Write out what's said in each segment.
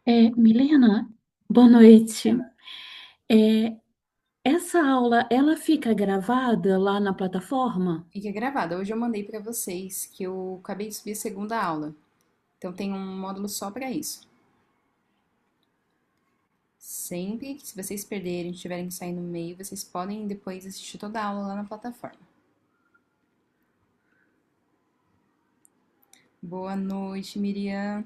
Milena, boa noite. É, essa aula, ela fica gravada lá na plataforma? Fica gravada. Hoje eu mandei pra vocês que eu acabei de subir a segunda aula. Então tem um módulo só pra isso. Sempre que se vocês perderem, tiverem que sair no meio, vocês podem depois assistir toda a aula lá na plataforma. Boa noite, Miriam.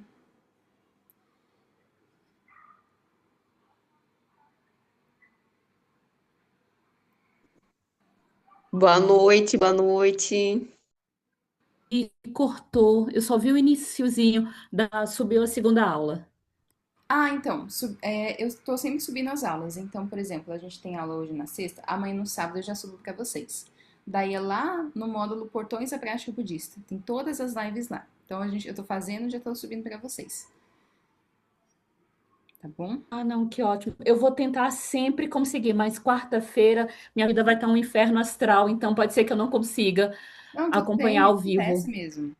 Boa noite, boa noite. E cortou, eu só vi o iniciozinho subiu a segunda aula. Ah, então, eu tô sempre subindo as aulas. Então, por exemplo, a gente tem aula hoje na sexta, amanhã no sábado eu já subo pra vocês. Daí é lá no módulo Portões da Prática Budista. Tem todas as lives lá. Então eu tô fazendo e já tô subindo pra vocês. Tá bom? Ah, não, que ótimo. Eu vou tentar sempre conseguir, mas quarta-feira minha vida vai estar um inferno astral, então pode ser que eu não consiga Não, tudo acompanhar bem, ao acontece vivo. mesmo.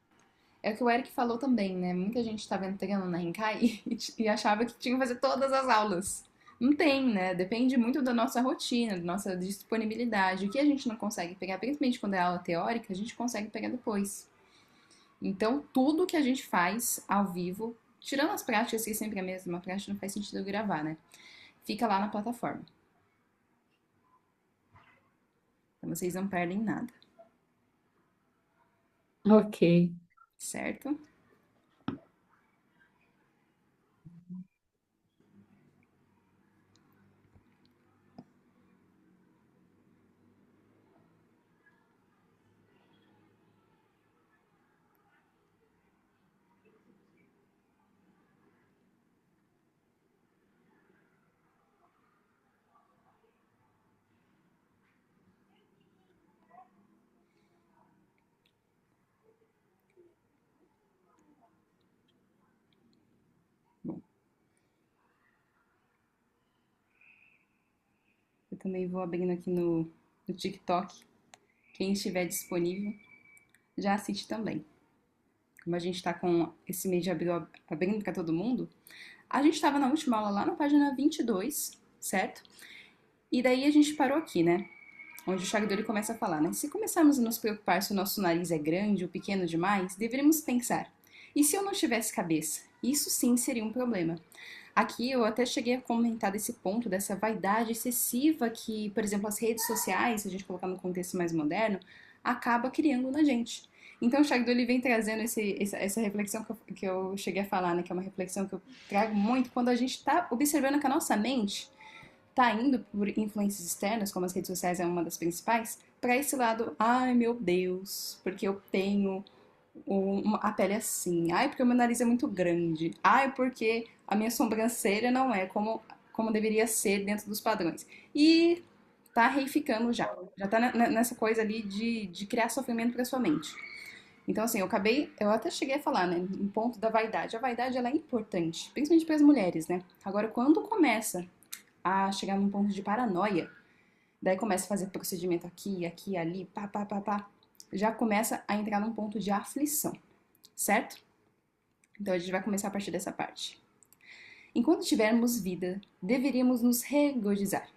É o que o Eric falou também, né? Muita gente estava entrando na Rinkai e achava que tinha que fazer todas as aulas. Não tem, né? Depende muito da nossa rotina, da nossa disponibilidade. O que a gente não consegue pegar, principalmente quando é aula teórica, a gente consegue pegar depois. Então, tudo que a gente faz ao vivo, tirando as práticas, que sempre é a mesma prática, não faz sentido eu gravar, né? Fica lá na plataforma. Então, vocês não perdem nada, Ok. certo? Bom, eu também vou abrindo aqui no TikTok. Quem estiver disponível, já assiste também. Como a gente está com esse mês de abril abrindo para todo mundo, a gente estava na última aula lá na página 22, certo? E daí a gente parou aqui, né? Onde o Shagdori começa a falar, né? Se começarmos a nos preocupar se o nosso nariz é grande ou pequeno demais, deveríamos pensar: e se eu não tivesse cabeça? Isso sim seria um problema. Aqui eu até cheguei a comentar desse ponto, dessa vaidade excessiva que, por exemplo, as redes sociais, se a gente colocar no contexto mais moderno, acaba criando na gente. Então o Shagdo ele vem trazendo essa reflexão que eu cheguei a falar, né? Que é uma reflexão que eu trago muito quando a gente está observando que a nossa mente está indo por influências externas, como as redes sociais é uma das principais, para esse lado, ai meu Deus, porque eu tenho a pele assim. Ai, porque o meu nariz é muito grande. Ai, porque a minha sobrancelha não é como deveria ser dentro dos padrões. E tá reificando já. Já tá nessa coisa ali de criar sofrimento pra sua mente. Então, assim, eu até cheguei a falar, né, um ponto da vaidade. A vaidade, ela é importante, principalmente para as mulheres, né? Agora, quando começa a chegar num ponto de paranoia, daí começa a fazer procedimento aqui, aqui, ali, pá, pá, pá, pá, já começa a entrar num ponto de aflição, certo? Então a gente vai começar a partir dessa parte. Enquanto tivermos vida, deveríamos nos regozijar.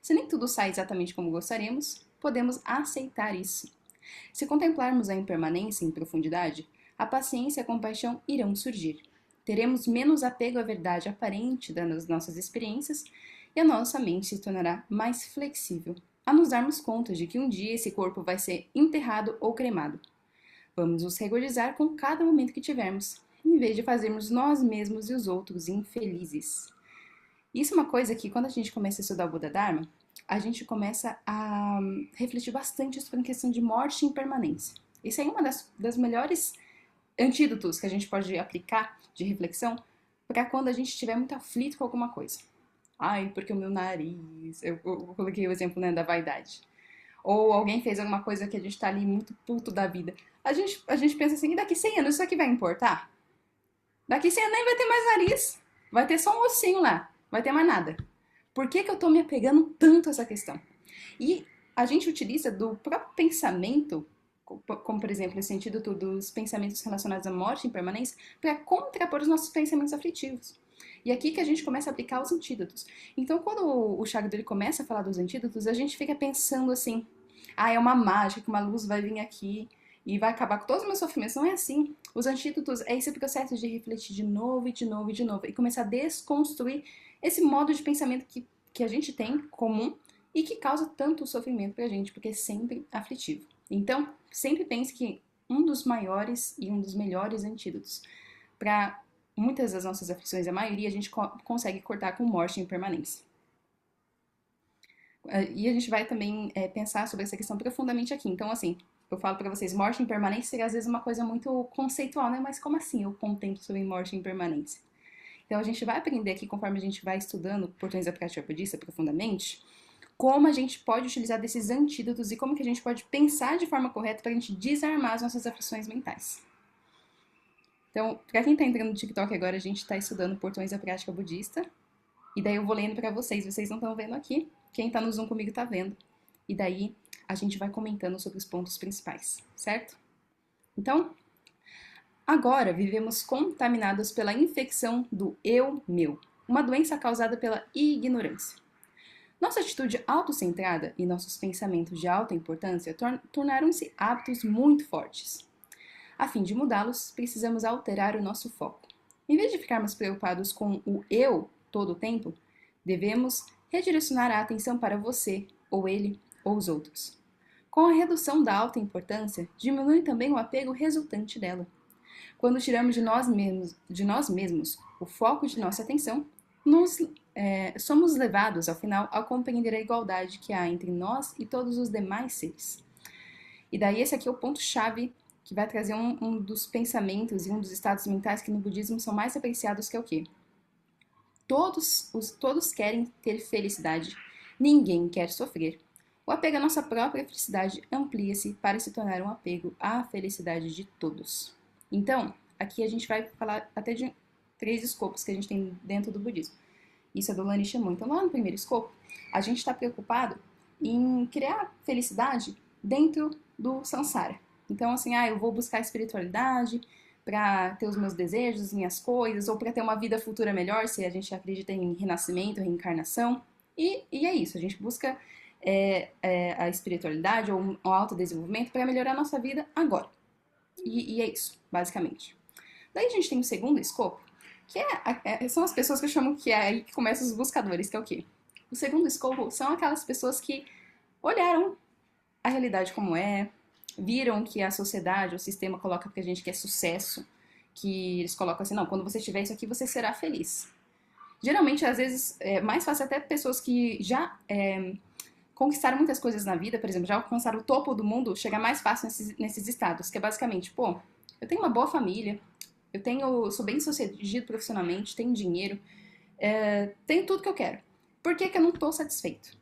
Se nem tudo sai exatamente como gostaríamos, podemos aceitar isso. Se contemplarmos a impermanência em profundidade, a paciência e a compaixão irão surgir. Teremos menos apego à verdade aparente das nossas experiências e a nossa mente se tornará mais flexível, a nos darmos conta de que um dia esse corpo vai ser enterrado ou cremado. Vamos nos regozijar com cada momento que tivermos, em vez de fazermos nós mesmos e os outros infelizes. Isso é uma coisa que, quando a gente começa a estudar o Buda Dharma, a gente começa a refletir bastante sobre a questão de morte e impermanência. Isso aí é uma das melhores antídotos que a gente pode aplicar de reflexão para quando a gente estiver muito aflito com alguma coisa. Ai, porque o meu nariz. Eu coloquei o exemplo, né, da vaidade. Ou alguém fez alguma coisa que a gente tá ali muito puto da vida. A gente pensa assim, e daqui 100 anos isso aqui vai importar? Daqui 100 anos nem vai ter mais nariz. Vai ter só um ossinho lá. Vai ter mais nada. Por que, que eu tô me apegando tanto a essa questão? E a gente utiliza do próprio pensamento, como por exemplo esse sentido dos pensamentos relacionados à morte e impermanência, para contrapor os nossos pensamentos aflitivos. E aqui que a gente começa a aplicar os antídotos. Então, quando o Shagdo ele começa a falar dos antídotos, a gente fica pensando assim, é uma mágica, que uma luz vai vir aqui e vai acabar com todos os meus sofrimentos. Não é assim. Os antídotos é esse processo de refletir de novo e de novo e de novo e começar a desconstruir esse modo de pensamento que a gente tem comum e que causa tanto sofrimento pra gente, porque é sempre aflitivo. Então, sempre pense que um dos maiores e um dos melhores antídotos para muitas das nossas aflições, a maioria, a gente consegue cortar com morte e impermanência. E a gente vai também pensar sobre essa questão profundamente aqui. Então, assim, eu falo pra vocês, morte e impermanência seria às vezes uma coisa muito conceitual, né? Mas como assim eu contemplo sobre morte e impermanência? Então, a gente vai aprender aqui, conforme a gente vai estudando Portões da Prática Budista profundamente, como a gente pode utilizar desses antídotos e como que a gente pode pensar de forma correta para a gente desarmar as nossas aflições mentais. Então, para quem está entrando no TikTok agora, a gente está estudando Portões da Prática Budista. E daí eu vou lendo para vocês não estão vendo aqui. Quem está no Zoom comigo está vendo. E daí a gente vai comentando sobre os pontos principais, certo? Então, agora vivemos contaminados pela infecção do eu-meu, uma doença causada pela ignorância. Nossa atitude autocentrada e nossos pensamentos de alta importância tornaram-se hábitos muito fortes. A fim de mudá-los, precisamos alterar o nosso foco. Em vez de ficarmos preocupados com o eu todo o tempo, devemos redirecionar a atenção para você, ou ele, ou os outros. Com a redução da alta importância, diminui também o apego resultante dela. Quando tiramos de nós mesmos o foco de nossa atenção, somos levados, ao final, a compreender a igualdade que há entre nós e todos os demais seres. E daí esse aqui é o ponto-chave que vai trazer um dos pensamentos e um dos estados mentais que no budismo são mais apreciados, que é o quê? Todos querem ter felicidade, ninguém quer sofrer. O apego à nossa própria felicidade amplia-se para se tornar um apego à felicidade de todos. Então, aqui a gente vai falar até de 3 escopos que a gente tem dentro do budismo. Isso é do Lani Shamun. Então, lá no primeiro escopo, a gente está preocupado em criar felicidade dentro do samsara. Então, assim, eu vou buscar espiritualidade para ter os meus desejos, as minhas coisas, ou para ter uma vida futura melhor, se a gente acredita em renascimento, reencarnação. E é isso, a gente busca a espiritualidade ou o autodesenvolvimento para melhorar a nossa vida agora. E é isso, basicamente. Daí a gente tem o segundo escopo, que são as pessoas que eu chamo que é aí que começam os buscadores, que é o quê? O segundo escopo são aquelas pessoas que olharam a realidade como é, viram que a sociedade, o sistema coloca pra gente que é sucesso, que eles colocam assim, não, quando você tiver isso aqui, você será feliz. Geralmente, às vezes, é mais fácil até pessoas que já conquistaram muitas coisas na vida, por exemplo, já alcançaram o topo do mundo, chegar mais fácil nesses estados, que é basicamente, eu tenho uma boa família, sou bem sucedido profissionalmente, tenho dinheiro, tenho tudo que eu quero. Por que eu não tô satisfeito?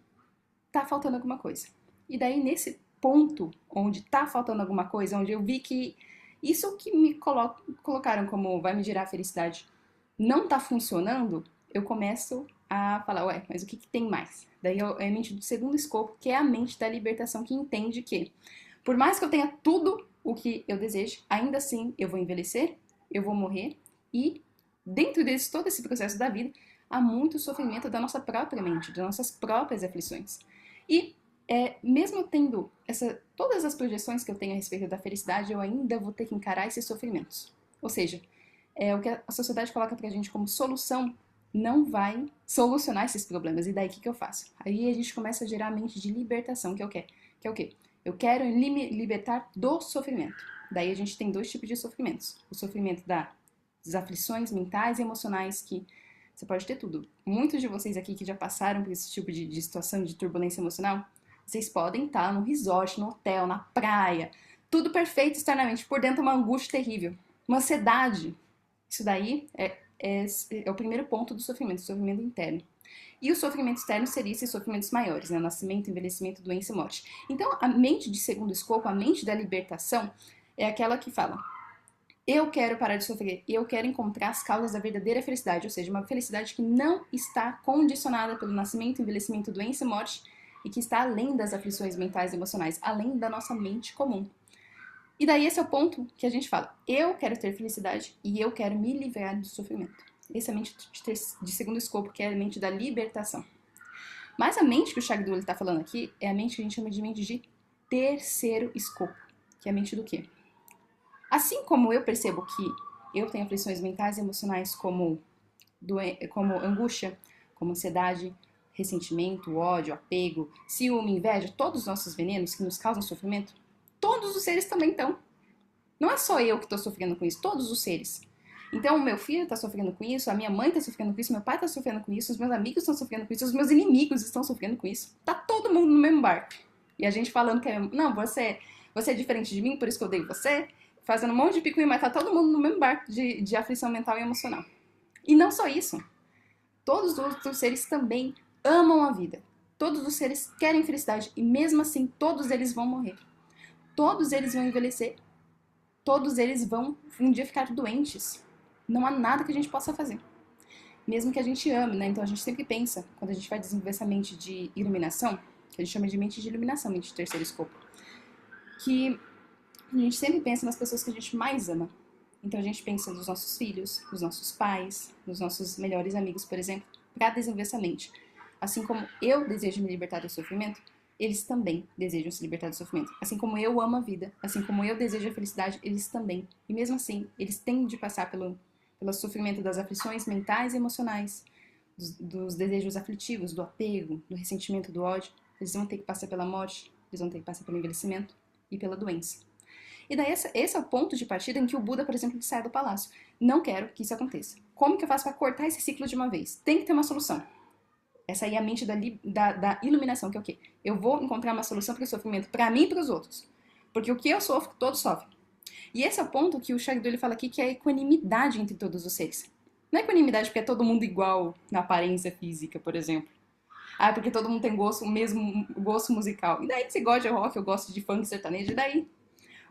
Tá faltando alguma coisa. E daí, nesse ponto onde tá faltando alguma coisa, onde eu vi que isso que me colocaram como vai me gerar felicidade não tá funcionando, eu começo a falar, mas o que tem mais? Daí é a mente do segundo escopo, que é a mente da libertação, que entende que, por mais que eu tenha tudo o que eu desejo, ainda assim eu vou envelhecer, eu vou morrer, e dentro todo esse processo da vida, há muito sofrimento da nossa própria mente, das nossas próprias aflições. E mesmo tendo todas as projeções que eu tenho a respeito da felicidade, eu ainda vou ter que encarar esses sofrimentos. Ou seja, o que a sociedade coloca pra gente como solução não vai solucionar esses problemas. E daí, o que eu faço? Aí a gente começa a gerar a mente de libertação, que é o quê? Que é o quê? Eu quero libertar do sofrimento. Daí a gente tem 2 tipos de sofrimentos. O sofrimento das aflições mentais e emocionais, que você pode ter tudo. Muitos de vocês aqui que já passaram por esse tipo de situação de turbulência emocional, vocês podem estar no resort, no hotel, na praia, tudo perfeito externamente, por dentro uma angústia terrível, uma ansiedade. Isso daí é o primeiro ponto do sofrimento interno. E o sofrimento externo seria esses sofrimentos maiores, né? Nascimento, envelhecimento, doença e morte. Então, a mente de segundo escopo, a mente da libertação, é aquela que fala, eu quero parar de sofrer, eu quero encontrar as causas da verdadeira felicidade, ou seja, uma felicidade que não está condicionada pelo nascimento, envelhecimento, doença e morte, e que está além das aflições mentais e emocionais, além da nossa mente comum. E daí esse é o ponto que a gente fala, eu quero ter felicidade e eu quero me livrar do sofrimento. Essa é a mente de segundo escopo, que é a mente da libertação. Mas a mente que o Shagdul está falando aqui é a mente que a gente chama de mente de terceiro escopo, que é a mente do quê? Assim como eu percebo que eu tenho aflições mentais e emocionais como angústia, como ansiedade, ressentimento, ódio, apego, ciúme, inveja, todos os nossos venenos que nos causam sofrimento, todos os seres também estão. Não é só eu que estou sofrendo com isso, todos os seres. Então, o meu filho está sofrendo com isso, a minha mãe está sofrendo com isso, meu pai está sofrendo com isso, os meus amigos estão sofrendo com isso, os meus inimigos estão sofrendo com isso. Tá todo mundo no mesmo barco. E a gente falando que não, você é diferente de mim, por isso que eu odeio você, fazendo um monte de picuinha, mas tá todo mundo no mesmo barco de aflição mental e emocional. E não só isso. Todos os outros seres também amam a vida. Todos os seres querem felicidade e mesmo assim todos eles vão morrer. Todos eles vão envelhecer. Todos eles vão um dia ficar doentes. Não há nada que a gente possa fazer. Mesmo que a gente ame, né? Então a gente sempre pensa, quando a gente vai desenvolver essa mente de iluminação, que a gente chama de mente de iluminação, mente de terceiro escopo, que a gente sempre pensa nas pessoas que a gente mais ama. Então a gente pensa nos nossos filhos, nos nossos pais, nos nossos melhores amigos, por exemplo, para desenvolver essa mente. Assim como eu desejo me libertar do sofrimento, eles também desejam se libertar do sofrimento. Assim como eu amo a vida, assim como eu desejo a felicidade, eles também. E mesmo assim, eles têm de passar pelo sofrimento das aflições mentais e emocionais, dos desejos aflitivos, do apego, do ressentimento, do ódio. Eles vão ter que passar pela morte, eles vão ter que passar pelo envelhecimento e pela doença. E daí esse é o ponto de partida em que o Buda, por exemplo, sai do palácio. Não quero que isso aconteça. Como que eu faço para cortar esse ciclo de uma vez? Tem que ter uma solução. Essa aí é a mente da iluminação, que é o quê? Eu vou encontrar uma solução para o sofrimento, para mim e para os outros. Porque o que eu sofro, todos sofrem. E esse é o ponto que o Shagdu ele fala aqui, que é a equanimidade entre todos os seres. Não é equanimidade porque é todo mundo igual na aparência física, por exemplo. Ah, porque todo mundo tem o mesmo gosto musical. E daí você gosta de rock, eu gosto de funk sertanejo, e daí?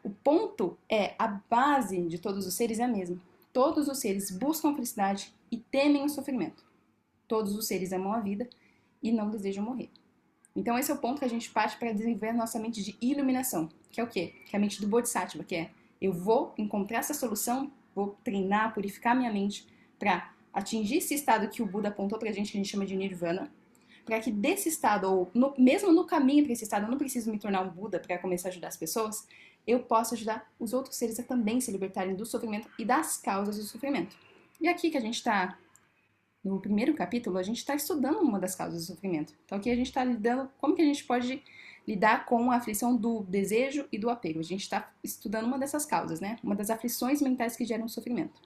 O ponto é, a base de todos os seres é a mesma. Todos os seres buscam felicidade e temem o sofrimento. Todos os seres amam a vida e não desejam morrer. Então esse é o ponto que a gente parte para desenvolver a nossa mente de iluminação, que é o quê? Que é a mente do Bodhisattva, que é eu vou encontrar essa solução, vou treinar, purificar minha mente para atingir esse estado que o Buda apontou pra gente, que a gente chama de Nirvana, para que desse estado, ou mesmo no caminho para esse estado, eu não preciso me tornar um Buda para começar a ajudar as pessoas, eu posso ajudar os outros seres a também se libertarem do sofrimento e das causas do sofrimento. E aqui que a gente está, no primeiro capítulo, a gente está estudando uma das causas do sofrimento. Então aqui a gente está lidando, como que a gente pode lidar com a aflição do desejo e do apego. A gente está estudando uma dessas causas, né? Uma das aflições mentais que geram sofrimento.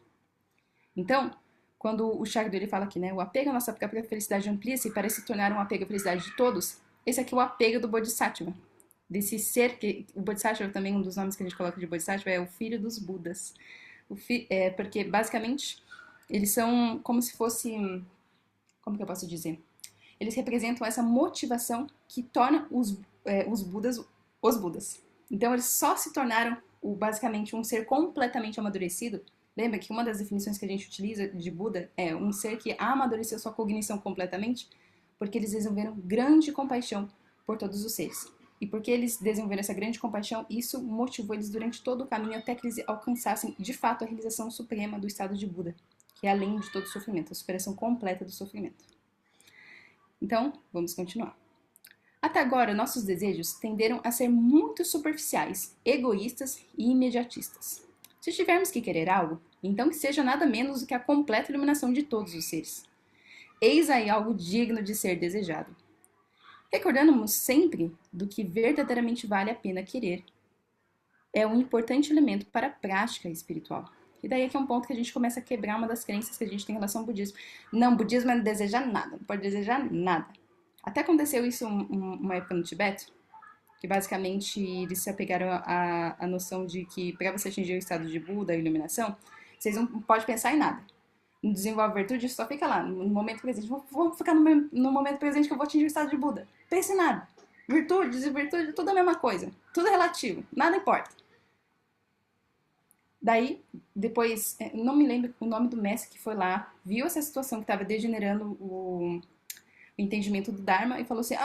Então, quando o Shagdu ele fala aqui, né? O apego à nossa própria felicidade amplia-se para se tornar um apego à felicidade de todos. Esse aqui é o apego do Bodhisattva. Desse ser que... O Bodhisattva também, um dos nomes que a gente coloca de Bodhisattva é o filho dos Budas. Porque, basicamente, eles são como se fosse... Como que eu posso dizer? Eles representam essa motivação que torna os Budas os Budas. Então, eles só se tornaram, basicamente, um ser completamente amadurecido. Lembra que uma das definições que a gente utiliza de Buda é um ser que amadureceu sua cognição completamente, porque eles desenvolveram grande compaixão por todos os seres. E porque eles desenvolveram essa grande compaixão, isso motivou eles durante todo o caminho até que eles alcançassem, de fato, a realização suprema do estado de Buda, que é além de todo o sofrimento, a superação completa do sofrimento. Então, vamos continuar. Até agora, nossos desejos tenderam a ser muito superficiais, egoístas e imediatistas. Se tivermos que querer algo, então que seja nada menos do que a completa iluminação de todos os seres. Eis aí algo digno de ser desejado. Recordando-nos sempre do que verdadeiramente vale a pena querer. É um importante elemento para a prática espiritual. E daí é que é um ponto que a gente começa a quebrar uma das crenças que a gente tem em relação ao budismo. Não, budismo não deseja nada, não pode desejar nada. Até aconteceu isso uma época no Tibete, que basicamente eles se apegaram à noção de que para você atingir o estado de Buda, a iluminação, vocês não podem pensar em nada. Não desenvolve virtude, só fica lá, no momento presente. Vamos ficar no momento presente que eu vou atingir o estado de Buda. Pense em nada. Virtude, desvirtude, tudo a mesma coisa. Tudo é relativo, nada importa. Daí, depois, não me lembro o nome do mestre que foi lá, viu essa situação que estava degenerando o entendimento do Dharma e falou assim,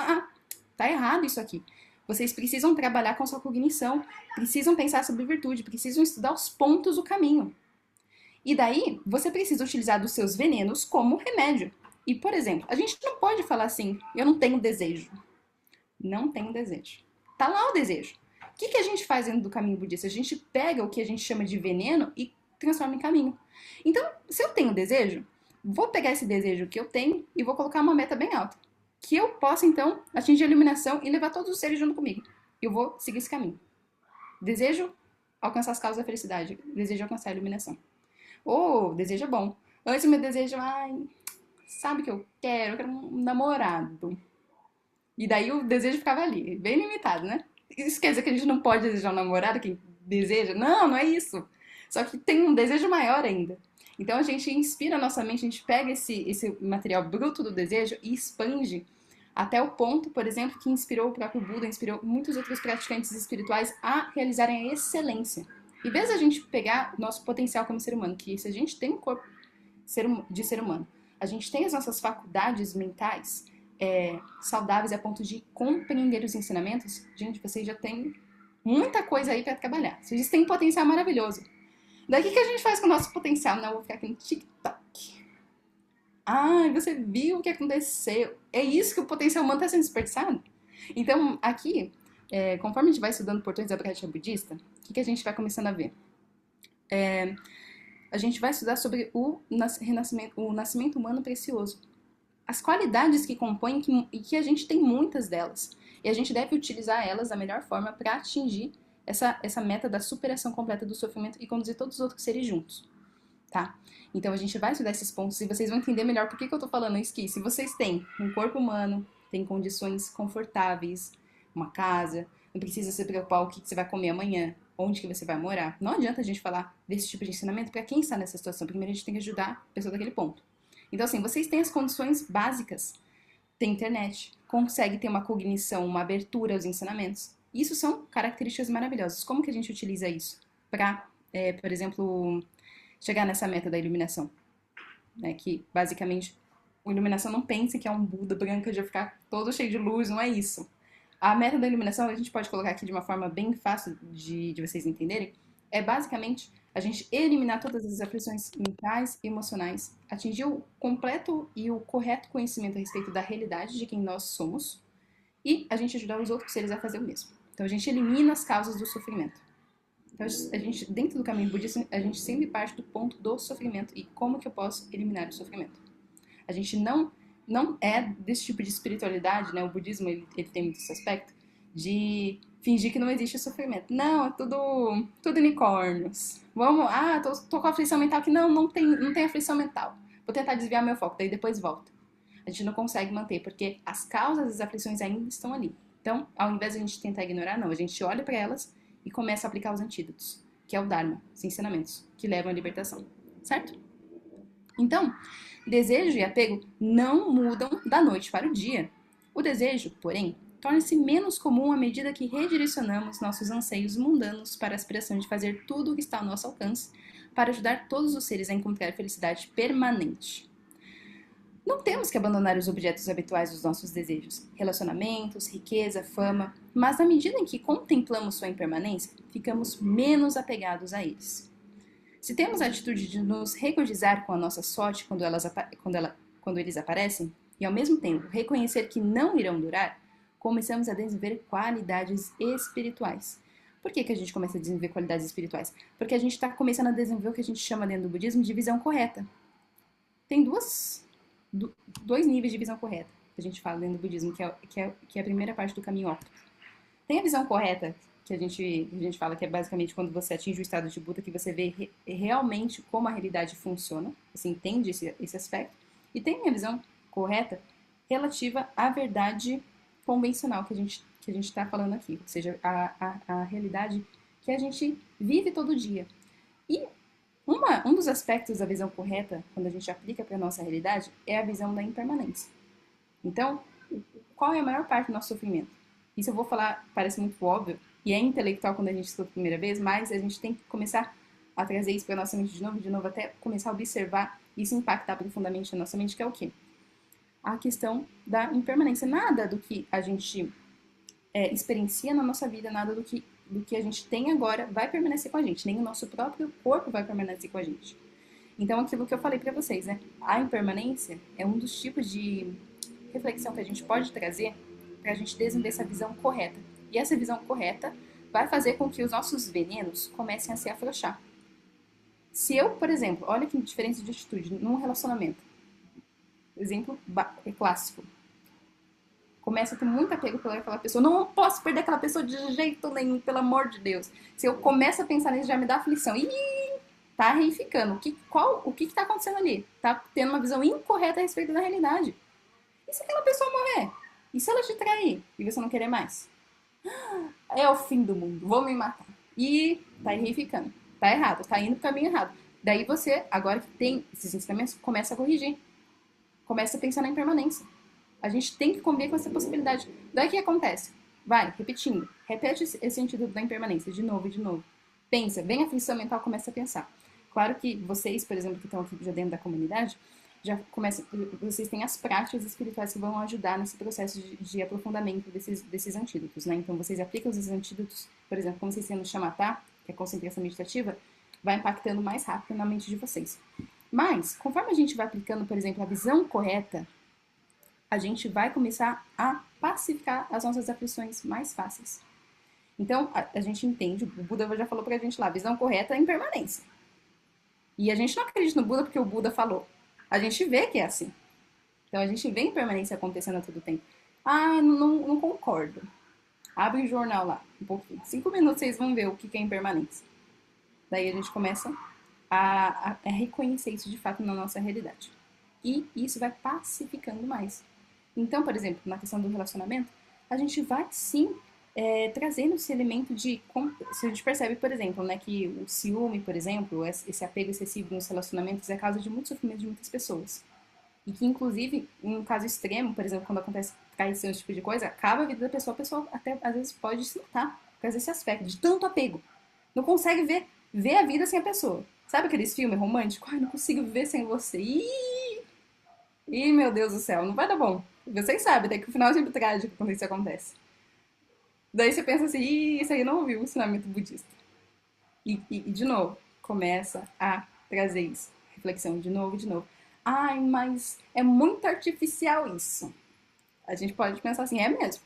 tá errado isso aqui. Vocês precisam trabalhar com sua cognição, precisam pensar sobre virtude, precisam estudar os pontos do caminho. E daí, você precisa utilizar dos seus venenos como remédio. E, por exemplo, a gente não pode falar assim, eu não tenho desejo. Não tenho desejo. Tá lá o desejo. O que a gente faz dentro do caminho budista? A gente pega o que a gente chama de veneno e transforma em caminho. Então, se eu tenho desejo, vou pegar esse desejo que eu tenho e vou colocar uma meta bem alta. Que eu possa, então, atingir a iluminação e levar todos os seres junto comigo. Eu vou seguir esse caminho. Desejo alcançar as causas da felicidade. Desejo alcançar a iluminação. Ou desejo é bom. Antes o meu desejo, sabe o que eu quero? Eu quero um namorado. E daí o desejo ficava ali, bem limitado, né? Isso quer dizer que a gente não pode desejar um namorado, quem deseja? Não, não é isso. Só que tem um desejo maior ainda. Então a gente inspira a nossa mente, a gente pega esse material bruto do desejo e expande até o ponto, por exemplo, que inspirou o próprio Buda, inspirou muitos outros praticantes espirituais a realizarem a excelência. Em vez de a gente pegar nosso potencial como ser humano, que se a gente tem um corpo de ser humano, a gente tem as nossas faculdades mentais saudáveis a ponto de compreender os ensinamentos, gente, vocês já têm muita coisa aí para trabalhar. Vocês têm um potencial maravilhoso. Daí o que a gente faz com o nosso potencial? Não, eu vou ficar aqui no TikTok. Você viu o que aconteceu? É isso que o potencial humano está sendo desperdiçado? Então, aqui, conforme a gente vai estudando portões da prática budista, o que a gente vai começando a ver? A gente vai estudar sobre o nascimento humano precioso. As qualidades que compõem e que a gente tem muitas delas. E a gente deve utilizar elas da melhor forma para atingir essa meta da superação completa do sofrimento e conduzir todos os outros seres juntos. Tá? Então a gente vai estudar esses pontos e vocês vão entender melhor por que eu tô falando isso aqui. Se vocês têm um corpo humano, têm condições confortáveis, uma casa, não precisa se preocupar o que você vai comer amanhã, onde que você vai morar. Não adianta a gente falar desse tipo de ensinamento para quem está nessa situação. Primeiro a gente tem que ajudar a pessoa daquele ponto. Então assim, vocês têm as condições básicas, tem internet, consegue ter uma cognição, uma abertura aos ensinamentos. Isso são características maravilhosas. Como que a gente utiliza isso para, por exemplo, chegar nessa meta da iluminação? Né? Que, basicamente, a iluminação não pense que é um Buda branco de ficar todo cheio de luz, não é isso. A meta da iluminação, a gente pode colocar aqui de uma forma bem fácil de vocês entenderem, é basicamente a gente eliminar todas as aflições mentais e emocionais, atingir o completo e o correto conhecimento a respeito da realidade de quem nós somos e a gente ajudar os outros seres a fazer o mesmo. Então a gente elimina as causas do sofrimento. Então a gente, dentro do caminho budista, a gente sempre parte do ponto do sofrimento e como que eu posso eliminar o sofrimento. A gente não é desse tipo de espiritualidade, né? O budismo ele tem muito esse aspecto de fingir que não existe sofrimento. Não, é tudo unicórnios. Vamos, tô com aflição mental que não tem aflição mental. Vou tentar desviar meu foco, daí depois volta. A gente não consegue manter, porque as causas das aflições ainda estão ali. Então, ao invés de a gente tentar ignorar, não, a gente olha para elas e começa a aplicar os antídotos, que é o Dharma, os ensinamentos, que levam à libertação, certo? Então, desejo e apego não mudam da noite para o dia. O desejo, porém, torna-se menos comum à medida que redirecionamos nossos anseios mundanos para a aspiração de fazer tudo o que está ao nosso alcance para ajudar todos os seres a encontrar felicidade permanente. Não temos que abandonar os objetos habituais dos nossos desejos, relacionamentos, riqueza, fama, mas à medida em que contemplamos sua impermanência, ficamos menos apegados a eles. Se temos a atitude de nos regozijar com a nossa sorte quando eles aparecem, e ao mesmo tempo reconhecer que não irão durar, começamos a desenvolver qualidades espirituais. Por que a gente começa a desenvolver qualidades espirituais? Porque a gente está começando a desenvolver o que a gente chama dentro do budismo de visão correta. Tem dois níveis de visão correta que a gente fala dentro do budismo, que é a primeira parte do caminho óptimo. Tem a visão correta, que a gente fala que é basicamente quando você atinge o estado de Buda, que você vê realmente como a realidade funciona, você entende esse aspecto. E tem a visão correta relativa à verdade convencional que a gente está falando aqui, ou seja, a realidade que a gente vive todo dia. E um dos aspectos da visão correta, quando a gente aplica para a nossa realidade, é a visão da impermanência. Então, qual é a maior parte do nosso sofrimento? Isso eu vou falar, parece muito óbvio, e é intelectual quando a gente escuta a primeira vez, mas a gente tem que começar a trazer isso para a nossa mente de novo, até começar a observar isso impactar profundamente na nossa mente, que é o quê? A questão da impermanência. Nada do que a gente experiencia na nossa vida, nada do que a gente tem agora vai permanecer com a gente, nem o nosso próprio corpo vai permanecer com a gente. Então, aquilo que eu falei pra vocês, né? A impermanência é um dos tipos de reflexão que a gente pode trazer pra gente desenvolver essa visão correta. E essa visão correta vai fazer com que os nossos venenos comecem a se afrouxar. Se eu, por exemplo, olha que diferença de atitude num relacionamento. Exemplo clássico. Começa a ter muito apego pelaquela pessoa. Não posso perder aquela pessoa de jeito nenhum, pelo amor de Deus. Se eu começo a pensar nisso, já me dá aflição. Ih, tá reificando. O que tá acontecendo ali? Tá tendo uma visão incorreta a respeito da realidade. E se aquela pessoa morrer? E se ela te trair? E você não querer mais? É o fim do mundo. Vou me matar. E tá reificando. Tá errado. Tá indo pro caminho errado. Daí você, agora que tem esses ensinamentos, começa a corrigir. Começa a pensar na impermanência. A gente tem que conviver com essa possibilidade. Daí o que acontece? Vai, repetindo. Repete esse sentido da impermanência de novo e de novo. Pensa, vem a aflição mental, começa a pensar. Claro que vocês, por exemplo, que estão aqui já dentro da comunidade, já começam, vocês têm as práticas espirituais que vão ajudar nesse processo de aprofundamento desses antídotos, né? Então, vocês aplicam esses antídotos, por exemplo, como vocês têm no Shamatha, que é a concentração meditativa, vai impactando mais rápido na mente de vocês. Mas, conforme a gente vai aplicando, por exemplo, a visão correta, a gente vai começar a pacificar as nossas aflições mais fáceis. Então, a gente entende, o Buda já falou pra gente lá, a visão correta é a impermanência. E a gente não acredita no Buda porque o Buda falou. A gente vê que é assim. Então, a gente vê a impermanência acontecendo a todo tempo. Ah, não concordo. Abre o jornal lá, um pouquinho. 5 minutos vocês vão ver o que é impermanência. Daí a gente começa a reconhecer isso de fato na nossa realidade. E isso vai pacificando mais. Então, por exemplo, na questão do relacionamento, a gente vai sim trazendo esse elemento de... Se a gente percebe, por exemplo, né, que o ciúme, por exemplo, esse apego excessivo nos relacionamentos é causa de muito sofrimento de muitas pessoas. E que, inclusive, em um caso extremo, por exemplo, quando acontece traição, esse tipo de coisa, acaba a vida da pessoa, a pessoa até às vezes pode se matar por causa desse aspecto, de tanto apego. Não consegue ver a vida sem a pessoa. Sabe aqueles filmes românticos? Ai, não consigo viver sem você. Ih, meu Deus do céu, não vai dar bom. Vocês sabem, até que o final é sempre trágico quando isso acontece. Daí você pensa assim, isso aí não ouviu o ensinamento budista. E, de novo, começa a trazer isso. Reflexão de novo e de novo. Ai, mas é muito artificial isso. A gente pode pensar assim, é mesmo.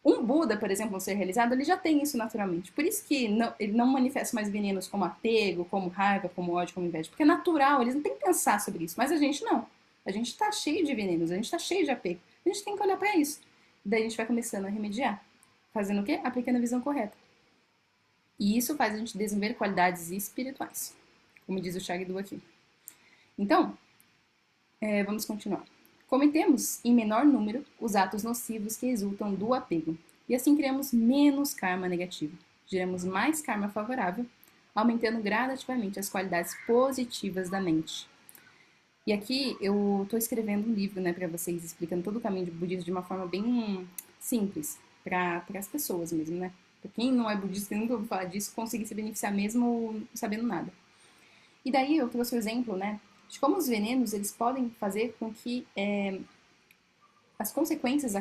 Um Buda, por exemplo, um ser realizado, ele já tem isso naturalmente. Por isso que ele não manifesta mais venenos como apego, como raiva, como ódio, como inveja. Porque é natural, eles não têm que pensar sobre isso. Mas a gente não. A gente está cheio de venenos, a gente está cheio de apego. A gente tem que olhar para isso. Daí a gente vai começando a remediar. Fazendo o quê? Aplicando a visão correta. E isso faz a gente desenvolver qualidades espirituais. Como diz o Shagdu aqui. Então, vamos continuar. Cometemos, em menor número, os atos nocivos que resultam do apego. E assim criamos menos karma negativo. Geramos mais karma favorável, aumentando gradativamente as qualidades positivas da mente. E aqui eu estou escrevendo um livro, né, para vocês, explicando todo o caminho do budismo de uma forma bem simples, para as pessoas mesmo, né? Para quem não é budista e nunca ouviu falar disso, conseguir se beneficiar mesmo sabendo nada. E daí eu trouxe o exemplo, né, de como os venenos eles podem fazer com que as consequências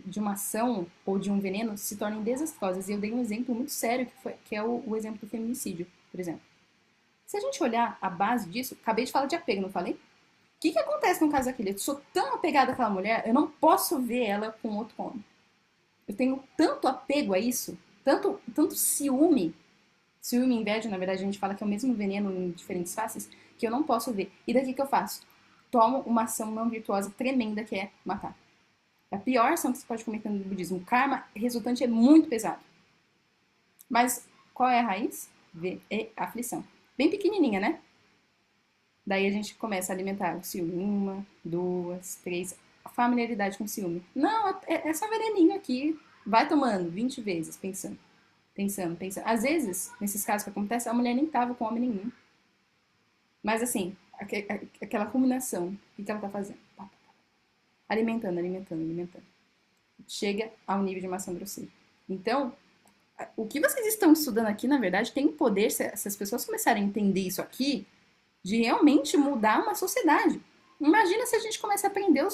de uma ação ou de um veneno se tornem desastrosas. E eu dei um exemplo muito sério, que é o exemplo do feminicídio, por exemplo. Se a gente olhar a base disso, acabei de falar de apego, não falei? O que acontece no caso daquele? Eu sou tão apegada àquela mulher, eu não posso ver ela com outro homem. Eu tenho tanto apego a isso, tanto ciúme. Ciúme e inveja, na verdade, a gente fala que é o mesmo veneno em diferentes faces, que eu não posso ver. E daqui que eu faço? Tomo uma ação não virtuosa tremenda, que é matar. É a pior ação que você pode cometer no budismo. O karma resultante é muito pesado. Mas qual é a raiz? É a aflição. Bem pequenininha, né? Daí a gente começa a alimentar o ciúme. 1, 2, 3. A familiaridade com o ciúme. Não, é só veneninho aqui. Vai tomando 20 vezes, pensando. Às vezes, nesses casos que acontece, a mulher nem tava com homem nenhum. Mas assim, aquela ruminação, o que ela tá fazendo? Alimentando. Chega ao nível de uma ação grosseira. Então, o que vocês estão estudando aqui, na verdade, tem o poder, se as pessoas começarem a entender isso aqui, de realmente mudar uma sociedade. Imagina se a gente começa a aprender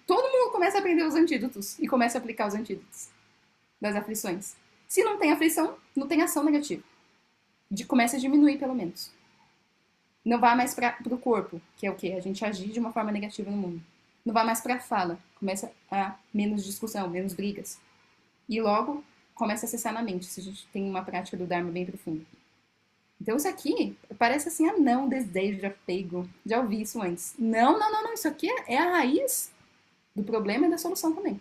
todo mundo começa a aprender os antídotos e começa a aplicar os antídotos das aflições. Se não tem aflição, não tem ação negativa. Começa a diminuir, pelo menos. Não vai mais para o corpo, que é o quê? A gente agir de uma forma negativa no mundo. Não vai mais para a fala, começa a menos discussão, menos brigas. E logo começa a acessar na mente, se a gente tem uma prática do Dharma bem profunda. Então isso aqui parece assim, ah não, desejo, apego, já ouvi isso antes. Não, não, não, não, isso aqui é a raiz do problema e da solução também.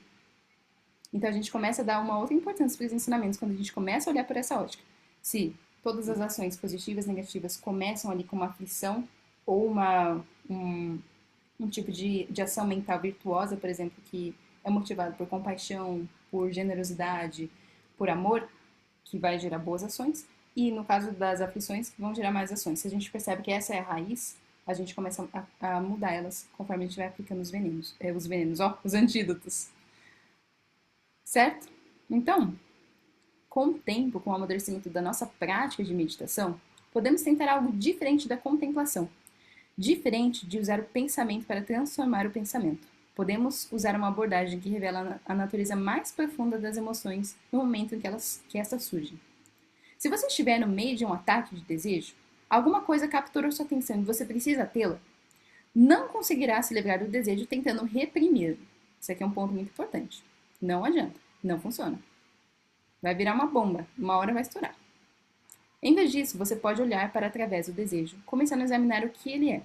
Então a gente começa a dar uma outra importância para os ensinamentos, quando a gente começa a olhar por essa ótica. Se todas as ações positivas e negativas começam ali com uma aflição ou um tipo de ação mental virtuosa, por exemplo, que é motivado por compaixão, por generosidade, por amor, que vai gerar boas ações, e no caso das aflições, que vão gerar mais ações. Se a gente percebe que essa é a raiz, a gente começa a mudar elas conforme a gente vai aplicando os venenos, os antídotos. Certo? Então, com o tempo, com o amadurecimento da nossa prática de meditação, podemos tentar algo diferente da contemplação. Diferente de usar o pensamento para transformar o pensamento. Podemos usar uma abordagem que revela a natureza mais profunda das emoções no momento em que estas surgem. Se você estiver no meio de um ataque de desejo, alguma coisa capturou sua atenção e você precisa tê-la, não conseguirá se livrar do desejo tentando reprimir. Isso aqui é um ponto muito importante. Não adianta, não funciona. Vai virar uma bomba, uma hora vai estourar. Em vez disso, você pode olhar para através do desejo, começando a examinar o que ele é.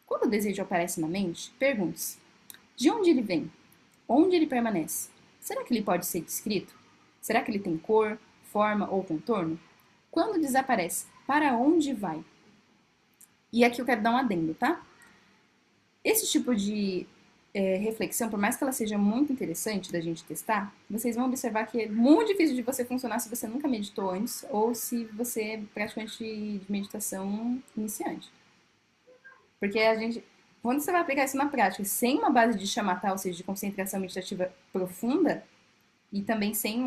Quando o desejo aparece na mente, pergunte-se: de onde ele vem? Onde ele permanece? Será que ele pode ser descrito? Será que ele tem cor, forma ou contorno? Quando desaparece, para onde vai? E aqui eu quero dar um adendo, tá? Esse tipo de reflexão, por mais que ela seja muito interessante da gente testar, vocês vão observar que é muito difícil de você funcionar se você nunca meditou antes ou se você é praticante de meditação iniciante. Porque quando você vai aplicar isso na prática, sem uma base de shamatha, ou seja, de concentração meditativa profunda, e também sem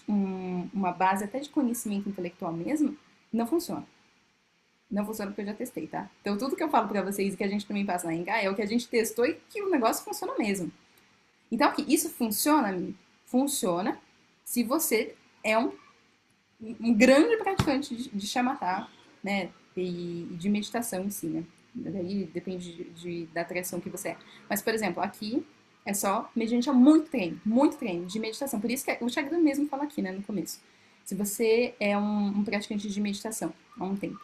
uma base até de conhecimento intelectual mesmo, não funciona. Não funciona porque eu já testei, tá? Então tudo que eu falo pra vocês e que a gente também passa na Engai é o que a gente testou e que o negócio funciona mesmo. Então aqui, isso funciona, funciona se você é um grande praticante de shamatha, né? E de meditação em si, né? Daí depende da atração que você é. Mas, por exemplo, aqui é só mediante a muito treino de meditação. Por isso que o Shagdan mesmo fala aqui, né, no começo. Se você é um praticante de meditação há um tempo.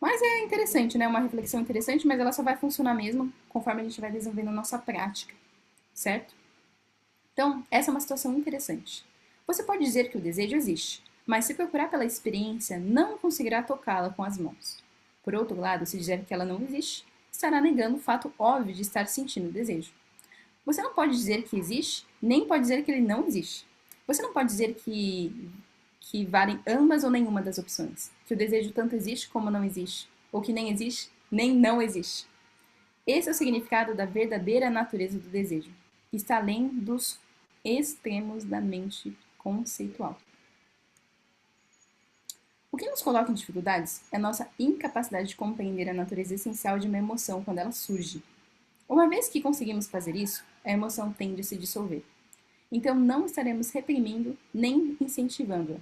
Mas é interessante, né? Uma reflexão interessante, mas ela só vai funcionar mesmo conforme a gente vai desenvolvendo a nossa prática, certo? Então, essa é uma situação interessante. Você pode dizer que o desejo existe, mas se procurar pela experiência, não conseguirá tocá-la com as mãos. Por outro lado, se dizer que ela não existe, estará negando o fato óbvio de estar sentindo o desejo. Você não pode dizer que existe, nem pode dizer que ele não existe. Você não pode dizer que valem ambas ou nenhuma das opções, que o desejo tanto existe como não existe, ou que nem existe, nem não existe. Esse é o significado da verdadeira natureza do desejo. Está além dos extremos da mente conceitual. O que nos coloca em dificuldades é a nossa incapacidade de compreender a natureza essencial de uma emoção quando ela surge. Uma vez que conseguimos fazer isso, a emoção tende a se dissolver. Então não estaremos reprimindo nem incentivando-a.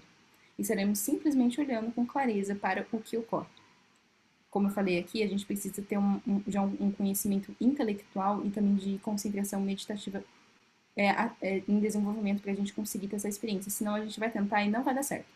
Estaremos simplesmente olhando com clareza para o que ocorre. Como eu falei aqui, a gente precisa ter já um conhecimento intelectual e também de concentração meditativa em desenvolvimento para a gente conseguir ter essa experiência. Senão a gente vai tentar e não vai dar certo.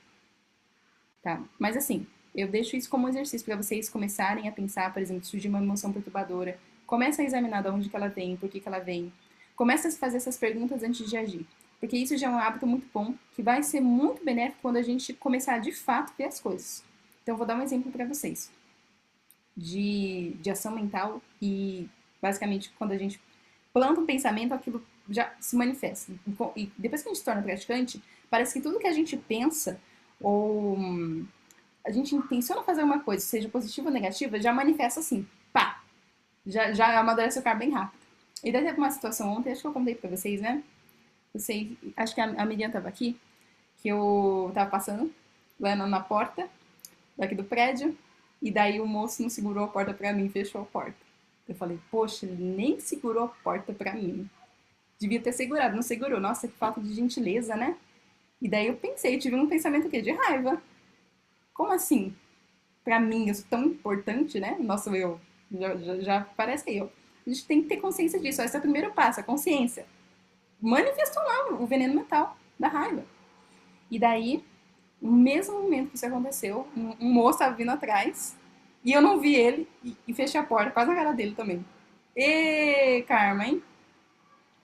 Tá? Mas assim, eu deixo isso como exercício para vocês começarem a pensar, por exemplo, surgir uma emoção perturbadora. Começa a examinar de onde que ela vem, por que ela vem. Começa a fazer essas perguntas antes de agir. Porque isso já é um hábito muito bom, que vai ser muito benéfico quando a gente começar a, de fato, ver as coisas. Então, eu vou dar um exemplo para vocês. De ação mental e, basicamente, quando a gente planta um pensamento, aquilo já se manifesta. E depois que a gente se torna praticante, parece que tudo que a gente pensa ou a gente intenciona fazer uma coisa, seja positiva ou negativa, já manifesta assim, pá! Já amadurece o cara bem rápido. E daí teve uma situação ontem, acho que eu contei pra vocês, né? Acho que a Miriam tava aqui, que eu tava passando lá na porta daqui do prédio, e daí o moço não segurou a porta pra mim, fechou a porta. Eu falei, poxa, ele nem segurou a porta pra mim. Devia ter segurado, não segurou. Nossa, que falta de gentileza, né? E daí eu tive um pensamento aqui de raiva. Como assim? pra mim, eu sou tão importante, né? Nosso eu, já parece eu. A gente tem que ter consciência disso. Esse é o primeiro passo, a consciência. Manifestou lá o veneno mental da raiva. E daí, no mesmo momento que isso aconteceu, um moço estava vindo atrás e eu não vi ele e fechei a porta, quase na cara dele também. E karma, hein?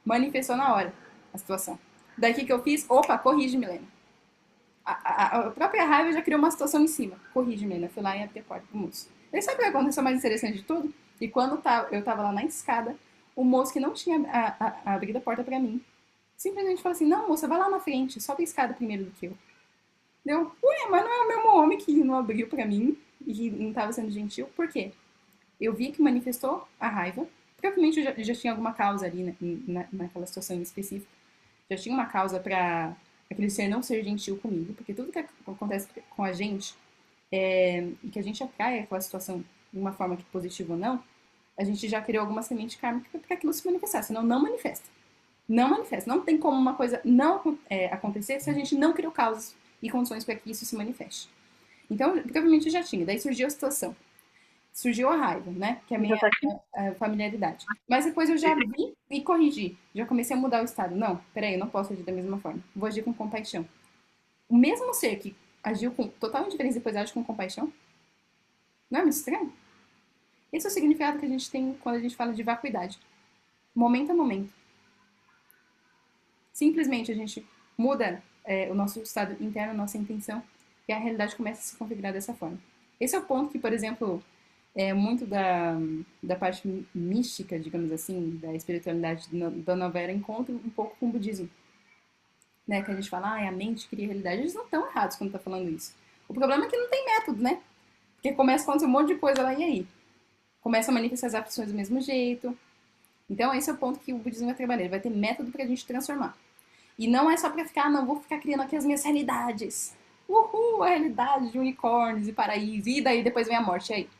Manifestou na hora a situação. Daí o que eu fiz? Opa, corrige, Milena. A própria raiva já criou uma situação em cima. Corrige, Milena. Fui lá e abri a porta pro moço. Daí sabe o que aconteceu mais interessante de tudo? E quando eu tava lá na escada, o moço que não tinha abrido a porta pra mim, simplesmente falou assim, não, moça, vai lá na frente, sobe a escada primeiro do que eu. Deu, ué, mas não é o mesmo homem que não abriu pra mim e que não tava sendo gentil? Por quê? Eu vi que manifestou a raiva. Provavelmente eu já tinha alguma causa ali, né, naquela situação em específico. Já tinha uma causa pra aquele ser não ser gentil comigo, porque tudo que acontece com a gente, e que a gente atrai aquela situação de uma forma que positiva ou não, a gente já criou alguma semente kármica para aquilo se manifestar, senão não manifesta. Não manifesta. Não tem como uma coisa não acontecer se a gente não criou causas e condições para que isso se manifeste. Então, provavelmente já tinha. Daí surgiu a situação. Surgiu a raiva, né? Que é a minha familiaridade. Mas depois eu já vi e corrigi. Já comecei a mudar o estado. Não, peraí, eu não posso agir da mesma forma. Vou agir com compaixão. O mesmo ser que agiu com total indiferença e depois age com compaixão. Não é muito estranho? Esse é o significado que a gente tem quando a gente fala de vacuidade. Momento a momento. Simplesmente a gente muda o nosso estado interno, a nossa intenção, e a realidade começa a se configurar dessa forma. Esse é o ponto que, por exemplo, muito da parte mística, digamos assim, da espiritualidade da nova era encontra um pouco com o budismo. Né? Que a gente fala, a mente cria a realidade. Eles não estão errados quando tá falando isso. O problema é que não tem método, né? Porque começa a acontecer um monte de coisa lá, e aí? Começa a manifestar as aflições do mesmo jeito. Então, esse é o ponto que o budismo vai trabalhar. Ele vai ter método pra gente transformar. E não é só pra ficar, não, vou ficar criando aqui as minhas realidades. Uhul, a realidade de unicórnios e paraíso. E daí depois vem a morte, e aí?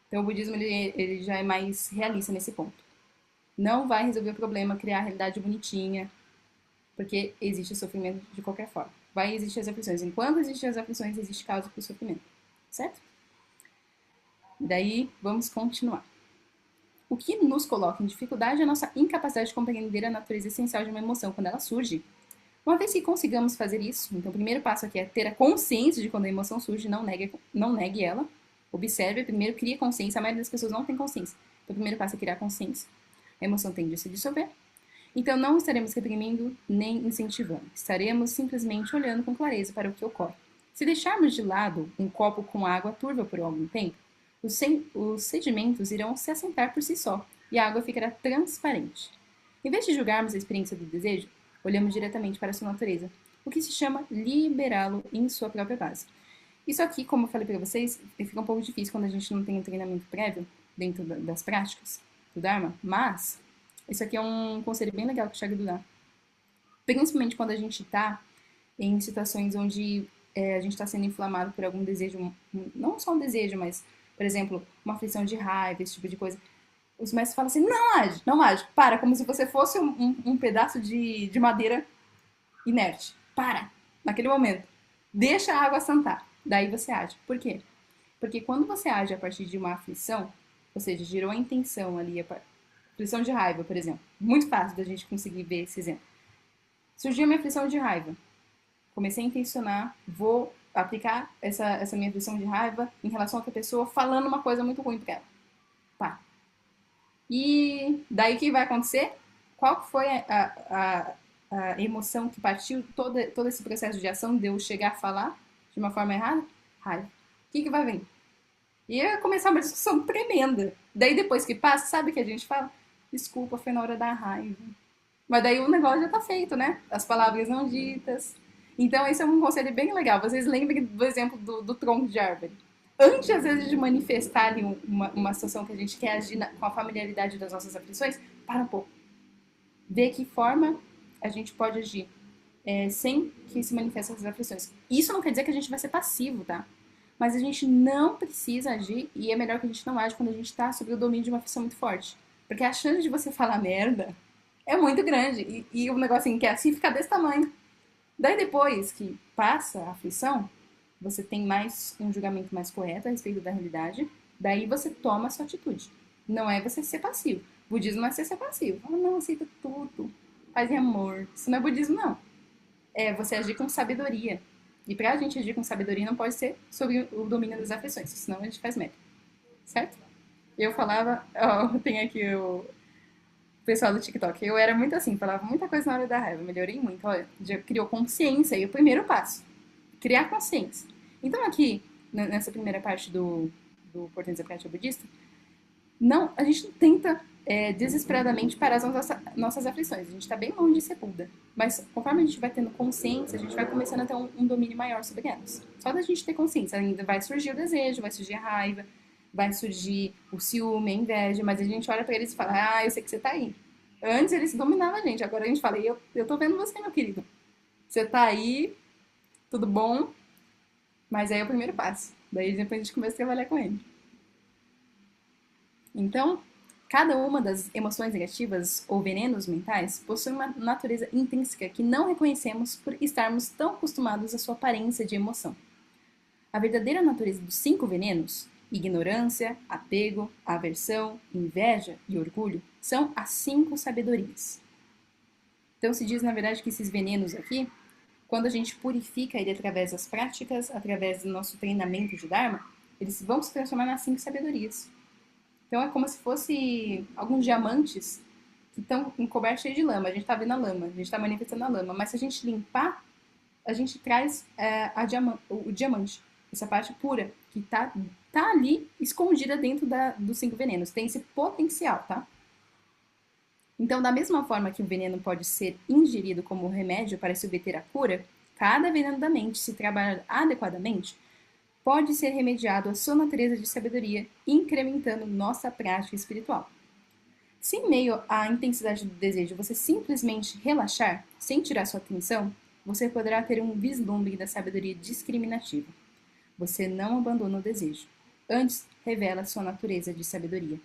Então o budismo ele já é mais realista nesse ponto. Não vai resolver o problema, criar a realidade bonitinha, porque existe o sofrimento de qualquer forma. Vai existir as aflições. Enquanto existem as aflições, existe causa para o sofrimento. Certo? E daí, vamos continuar. O que nos coloca em dificuldade é a nossa incapacidade de compreender a natureza essencial de uma emoção quando ela surge. Uma vez que consigamos fazer isso, então o primeiro passo aqui é ter a consciência de quando a emoção surge, não negue ela. Observe, primeiro crie consciência. A maioria das pessoas não tem consciência. Então o primeiro passo é criar consciência. A emoção tende a se dissolver. Então não estaremos reprimindo nem incentivando. Estaremos simplesmente olhando com clareza para o que ocorre. Se deixarmos de lado um copo com água turva por algum tempo, os sedimentos irão se assentar por si só e a água ficará transparente. Em vez de julgarmos a experiência do desejo, olhamos diretamente para a sua natureza, o que se chama liberá-lo em sua própria base. Isso aqui, como eu falei para vocês, fica um pouco difícil quando a gente não tem um treinamento prévio dentro das práticas do Dharma, mas isso aqui é um conselho bem legal que o Shagdu dá. Principalmente quando a gente está em situações onde a gente está sendo inflamado por algum desejo, não só um desejo, mas, por exemplo, uma aflição de raiva, esse tipo de coisa. Os mestres falam assim, não age, para, como se você fosse um pedaço de madeira inerte. Para, naquele momento. Deixa a água assentar, daí você age. Por quê? Porque quando você age a partir de uma aflição, ou seja, gerou a intenção ali, aflição de raiva, por exemplo. Muito fácil da gente conseguir ver esse exemplo. Surgiu a minha aflição de raiva. Comecei a intencionar, vou aplicar essa minha aflição de raiva em relação a outra pessoa, falando uma coisa muito ruim pra ela. Pá. E daí o que vai acontecer? Qual foi a emoção que partiu todo esse processo de ação de eu chegar a falar de uma forma errada? Raiva. O que vai vir? E ia começar uma discussão tremenda. Daí depois que passa, sabe o que a gente fala? Desculpa, foi na hora da raiva. Mas daí o negócio já tá feito, né? As palavras não ditas. Então esse é um conselho bem legal. Vocês lembrem do exemplo do tronco de árvore. Antes, às vezes, de manifestar ali uma situação que a gente quer agir com a familiaridade das nossas aflições, para um pouco. Ver que forma a gente pode agir sem que se manifestem essas aflições. Isso não quer dizer que a gente vai ser passivo, tá? Mas a gente não precisa agir, e é melhor que a gente não age quando a gente está sob o domínio de uma aflição muito forte. Porque a chance de você falar merda é muito grande. E o negocinho que é assim fica desse tamanho. Daí depois que passa a aflição, você tem mais um julgamento mais correto a respeito da realidade, daí você toma a sua atitude. Não é você ser passivo. Budismo não é ser passivo. Ah, não, aceita tudo. Paz e amor. Isso não é budismo, não. É você agir com sabedoria. E pra gente agir com sabedoria não pode ser sobre o domínio das aflições, senão a gente faz merda. Certo? Eu falava, ó, tem aqui o pessoal do TikTok, eu era muito assim, falava muita coisa na hora da raiva, melhorei muito, olha, já criou consciência e o primeiro passo, criar consciência. Então aqui, nessa primeira parte do Portões da Prática Budista, não, a gente não tenta desesperadamente parar as nossas aflições, a gente está bem longe de ser Buda, mas conforme a gente vai tendo consciência, a gente vai começando a ter um domínio maior sobre elas. Só da gente ter consciência, ainda vai surgir o desejo, vai surgir a raiva, vai surgir o ciúme, a inveja, mas a gente olha pra eles e fala, ah, eu sei que você tá aí. Antes eles dominavam a gente, agora a gente fala, eu tô vendo você, meu querido. Você tá aí, tudo bom, mas aí é o primeiro passo. Daí depois a gente começa a trabalhar com ele. Então, cada uma das emoções negativas ou venenos mentais possui uma natureza intrínseca que não reconhecemos por estarmos tão acostumados à sua aparência de emoção. A verdadeira natureza dos 5 venenos, ignorância, apego, aversão, inveja e orgulho, são as 5 sabedorias. Então se diz, na verdade, que esses venenos aqui, quando a gente purifica ele através das práticas, através do nosso treinamento de Dharma, eles vão se transformar nas 5 sabedorias. Então é como se fosse alguns diamantes que estão encobertos cheios de lama. A gente está vendo a lama, a gente está manifestando a lama, mas se a gente limpar, a gente traz o diamante, essa parte pura, que está ali escondida dentro dos 5 venenos. Tem esse potencial, tá? Então, da mesma forma que o veneno pode ser ingerido como remédio para se obter a cura, cada veneno da mente, se trabalhar adequadamente, pode ser remediado à sua natureza de sabedoria, incrementando nossa prática espiritual. Se em meio à intensidade do desejo você simplesmente relaxar, sem tirar sua atenção, você poderá ter um vislumbre da sabedoria discriminativa. Você não abandona o desejo. Antes, revela sua natureza de sabedoria.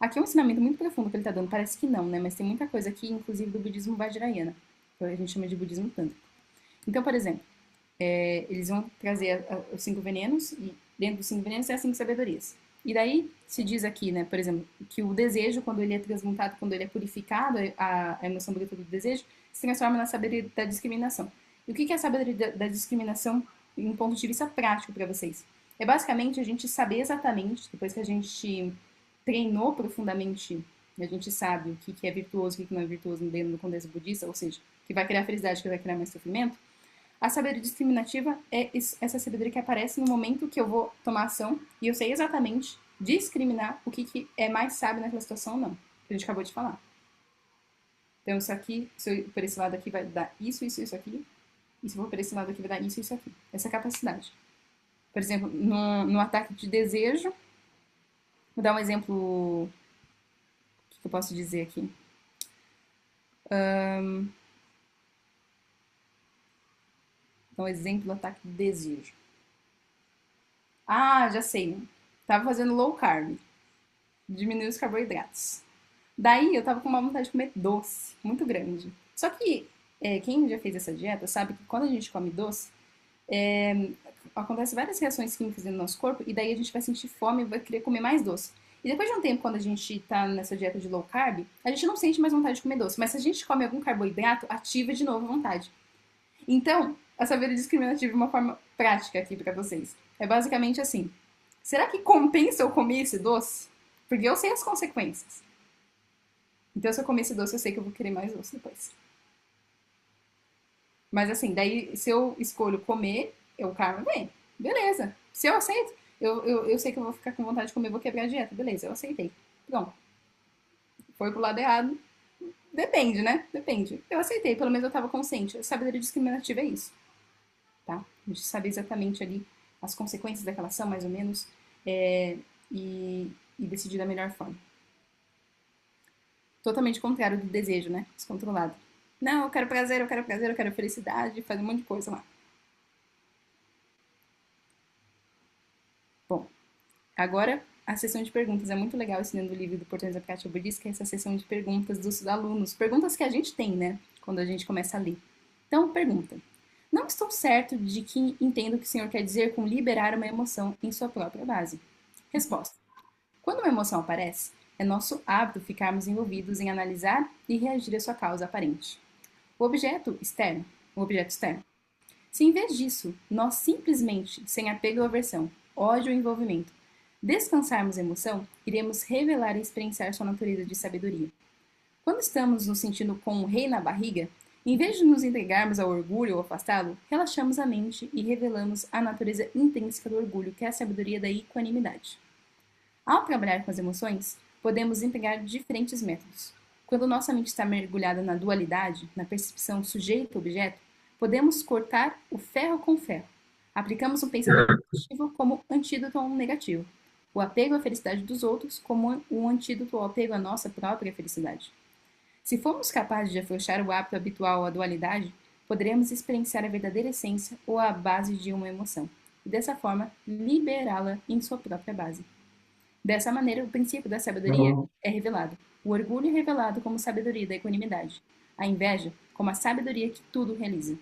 Aqui é um ensinamento muito profundo que ele está dando. Parece que não, né? Mas tem muita coisa aqui, inclusive do budismo Vajrayana, que a gente chama de budismo tântrico. Então, por exemplo, eles vão trazer os 5 venenos, e dentro dos 5 venenos tem as 5 sabedorias. E daí se diz aqui, né, por exemplo, que o desejo, quando ele é transmutado, quando ele é purificado, a emoção bruta do desejo, se transforma na sabedoria da discriminação. E o que é a sabedoria da discriminação em um ponto de vista prático para vocês? É basicamente a gente saber exatamente, depois que a gente treinou profundamente, a gente sabe o que é virtuoso e o que não é virtuoso dentro do contexto budista, ou seja, que vai criar felicidade, que vai criar mais sofrimento. A sabedoria discriminativa é essa sabedoria que aparece no momento que eu vou tomar ação e eu sei exatamente discriminar o que é mais sábio naquela situação ou não, que a gente acabou de falar. Então, isso aqui, por esse lado aqui vai dar isso, isso, isso aqui, e se for por esse lado aqui vai dar isso, isso aqui. Essa capacidade. Por exemplo, no ataque de desejo, vou dar um exemplo, o que eu posso dizer aqui? Então, exemplo do ataque de desejo. Ah, já sei. Tava fazendo low carb. Diminuir os carboidratos. Daí eu tava com uma vontade de comer doce, muito grande. Só que quem já fez essa dieta sabe que quando a gente come doce, acontece várias reações químicas no nosso corpo e daí a gente vai sentir fome e vai querer comer mais doce. E depois de um tempo, quando a gente tá nessa dieta de low carb, a gente não sente mais vontade de comer doce. Mas se a gente come algum carboidrato, ativa de novo a vontade. Então, a sabedoria discriminativa é uma forma prática aqui pra vocês. É basicamente assim. Será que compensa eu comer esse doce? Porque eu sei as consequências. Então, se eu comer esse doce, eu sei que eu vou querer mais doce depois. Mas assim, daí se eu escolho comer, o karma vem. Beleza. Se eu aceito, eu sei que eu vou ficar com vontade de comer, vou quebrar a dieta. Beleza, eu aceitei. Pronto. Foi pro lado errado. Depende, né? Depende. Eu aceitei, pelo menos eu tava consciente. A sabedoria discriminativa é isso. Tá? A gente sabe exatamente ali as consequências daquela ação, mais ou menos, e decidir da melhor forma. Totalmente contrário do desejo, né? Descontrolado. Não, eu quero prazer, eu quero prazer, eu quero felicidade, fazer um monte de coisa lá. Bom, agora a sessão de perguntas. É muito legal esse dentro do livro do Portões da Prática Budista, que é essa sessão de perguntas dos alunos. Perguntas que a gente tem, né? Quando a gente começa a ler. Então, pergunta. Não estou certo de que entendo o que o Senhor quer dizer com liberar uma emoção em sua própria base. Resposta. Quando uma emoção aparece, é nosso hábito ficarmos envolvidos em analisar e reagir à sua causa aparente. O objeto externo. Se em vez disso, nós simplesmente, sem apego ou aversão, ódio ou envolvimento, descansarmos a emoção, iremos revelar e experienciar sua natureza de sabedoria. Quando estamos nos sentindo com um rei na barriga, em vez de nos entregarmos ao orgulho ou afastá-lo, relaxamos a mente e revelamos a natureza intrínseca do orgulho, que é a sabedoria da equanimidade. Ao trabalhar com as emoções, podemos empregar diferentes métodos. Quando nossa mente está mergulhada na dualidade, na percepção sujeito-objeto, podemos cortar o ferro com o ferro. Aplicamos um pensamento positivo como antídoto a um negativo. O apego à felicidade dos outros como um antídoto ao apego à nossa própria felicidade. Se formos capazes de afrouxar o hábito habitual à dualidade, poderemos experienciar a verdadeira essência ou a base de uma emoção, e dessa forma liberá-la em sua própria base. Dessa maneira, o princípio da sabedoria é revelado. O orgulho é revelado como sabedoria da equanimidade. A inveja como a sabedoria que tudo realiza.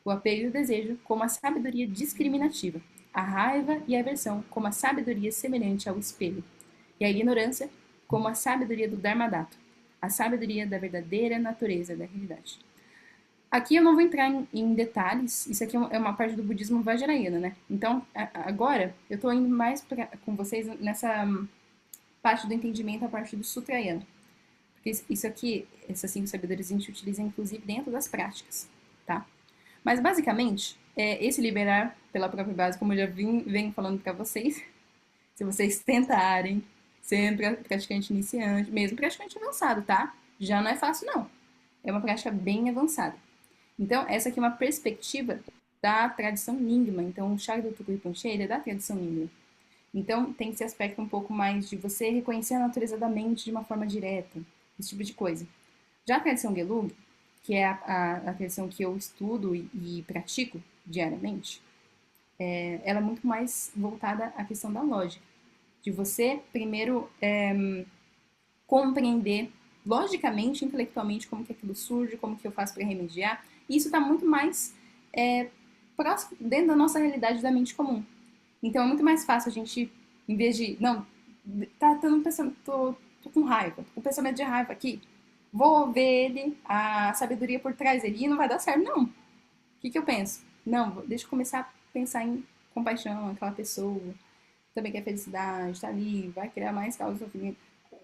O apego e o desejo como a sabedoria discriminativa. A raiva e a aversão como a sabedoria semelhante ao espelho. E a ignorância como a sabedoria do Dharmadatta. A sabedoria da verdadeira natureza da realidade. Aqui eu não vou entrar em detalhes, isso aqui é uma parte do budismo vajrayana, né? Então, agora, eu tô indo mais com vocês nessa parte do entendimento, a parte do sutrayana. Porque isso aqui, essas 5 sabedorias a gente utiliza, inclusive, dentro das práticas, tá? Mas, basicamente, esse liberar pela própria base, como eu já venho falando pra vocês, se vocês tentarem, sendo praticante iniciante, mesmo praticante avançado, tá? Já não é fácil, não. É uma prática bem avançada. Então, essa aqui é uma perspectiva da tradição Nyingma. Então, o Shagya Rinpoche é da tradição Nyingma. Então, tem esse aspecto um pouco mais de você reconhecer a natureza da mente de uma forma direta, esse tipo de coisa. Já a tradição Gelug, que é a tradição que eu estudo e pratico diariamente, ela é muito mais voltada à questão da lógica. De você, primeiro, compreender logicamente, intelectualmente, como que aquilo surge, como que eu faço para remediar. E isso está muito mais próximo, dentro da nossa realidade da mente comum. Então é muito mais fácil a gente, em vez de, não, tá tendo um pensamento, tô com raiva, tô com um pensamento de raiva aqui, vou ver ele, a sabedoria por trás dele, e não vai dar certo, não. O que eu penso? Não, deixa eu começar a pensar em compaixão, aquela pessoa também quer felicidade, tá ali, vai criar mais causa de sofrimento.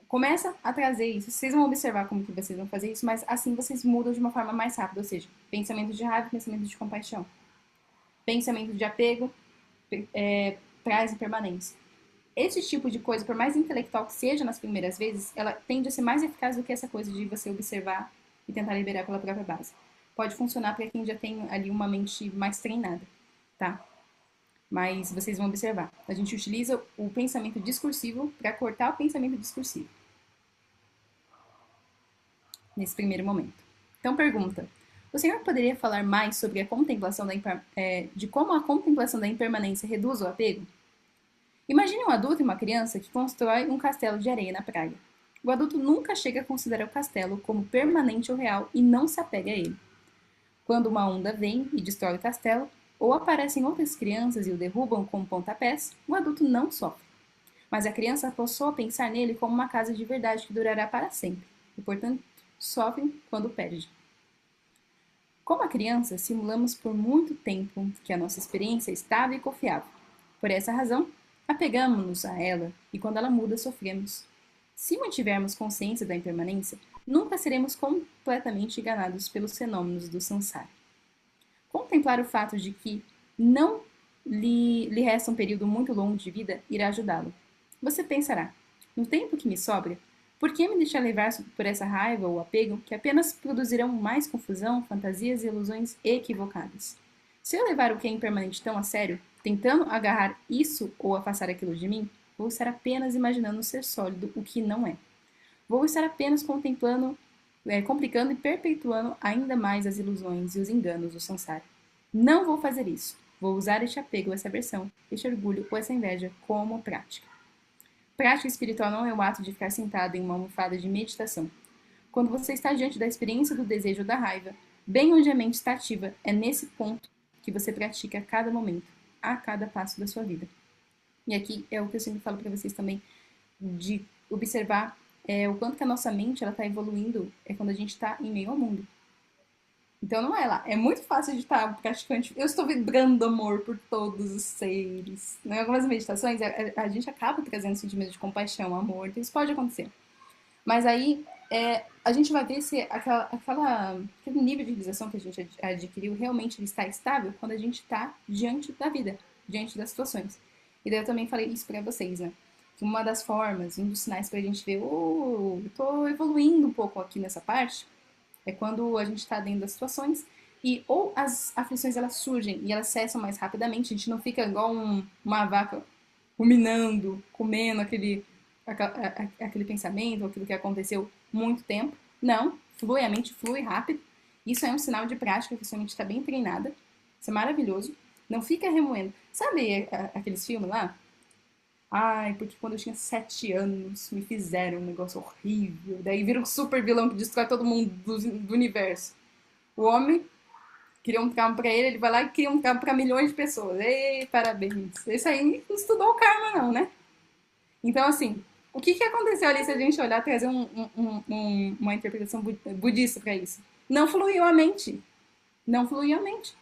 Começa a trazer isso. Vocês vão observar como que vocês vão fazer isso, mas assim vocês mudam de uma forma mais rápida. Ou seja, pensamento de raiva, pensamento de compaixão. Pensamento de apego traz impermanência. Esse tipo de coisa, por mais intelectual que seja nas primeiras vezes, ela tende a ser mais eficaz do que essa coisa de você observar e tentar liberar pela própria base. Pode funcionar para quem já tem ali uma mente mais treinada, tá? Mas vocês vão observar. A gente utiliza o pensamento discursivo para cortar o pensamento discursivo. Nesse primeiro momento. Então, pergunta. O senhor poderia falar mais sobre a contemplação de como a contemplação da impermanência reduz o apego? Imagine um adulto e uma criança que constrói um castelo de areia na praia. O adulto nunca chega a considerar o castelo como permanente ou real e não se apega a ele. Quando uma onda vem e destrói o castelo, ou aparecem outras crianças e o derrubam com pontapés, o adulto não sofre. Mas a criança passou a pensar nele como uma casa de verdade que durará para sempre, e, portanto, sofre quando perde. Como a criança, simulamos por muito tempo que a nossa experiência é estável e confiável. Por essa razão, apegamos-nos a ela e quando ela muda, sofremos. Se mantivermos consciência da impermanência, nunca seremos completamente enganados pelos fenômenos do samsara. Contemplar o fato de que não lhe resta um período muito longo de vida irá ajudá-lo. Você pensará, no tempo que me sobra, por que me deixar levar por essa raiva ou apego que apenas produzirão mais confusão, fantasias e ilusões equivocadas? Se eu levar o que é impermanente tão a sério, tentando agarrar isso ou afastar aquilo de mim, vou estar apenas imaginando ser sólido o que não é. Vou estar apenas complicando e perpetuando ainda mais as ilusões e os enganos do samsara. Não vou fazer isso. Vou usar este apego, essa aversão, este orgulho ou essa inveja como prática. Prática espiritual não é o ato de ficar sentado em uma almofada de meditação. Quando você está diante da experiência do desejo ou da raiva, bem onde a mente está ativa, é nesse ponto que você pratica a cada momento, a cada passo da sua vida. E aqui é o que eu sempre falo para vocês também, de observar o quanto que a nossa mente ela está evoluindo quando a gente está em meio ao mundo. Então não é lá. É muito fácil de estar praticante. Eu estou vibrando amor por todos os seres. Em algumas meditações, a gente acaba trazendo sentimento de compaixão, amor. Então isso pode acontecer. Mas aí a gente vai ver se aquele nível de realização que a gente adquiriu realmente está estável quando a gente está diante da vida, diante das situações. E daí eu também falei isso para vocês, né? Que uma das formas, um dos sinais para a gente ver, eu tô evoluindo um pouco aqui nessa parte, é quando a gente está dentro das situações e ou as aflições elas surgem e elas cessam mais rapidamente, a gente não fica igual uma vaca ruminando, comendo aquele pensamento, aquilo que aconteceu muito tempo. Não, flui, a mente flui rápido. Isso é um sinal de prática que a sua mente está bem treinada. Isso é maravilhoso. Não fica remoendo. Sabe aqueles filmes lá? Ai, porque quando eu tinha 7 anos me fizeram um negócio horrível. Daí vira um super vilão que destrói todo mundo do universo. O homem cria um trauma pra ele vai lá e cria um trauma pra milhões de pessoas. Ei, parabéns. Esse aí não estudou o karma, não, né? Então, assim, o que aconteceu ali se a gente olhar, trazer uma interpretação budista pra isso? Não fluiu a mente. Não fluiu a mente.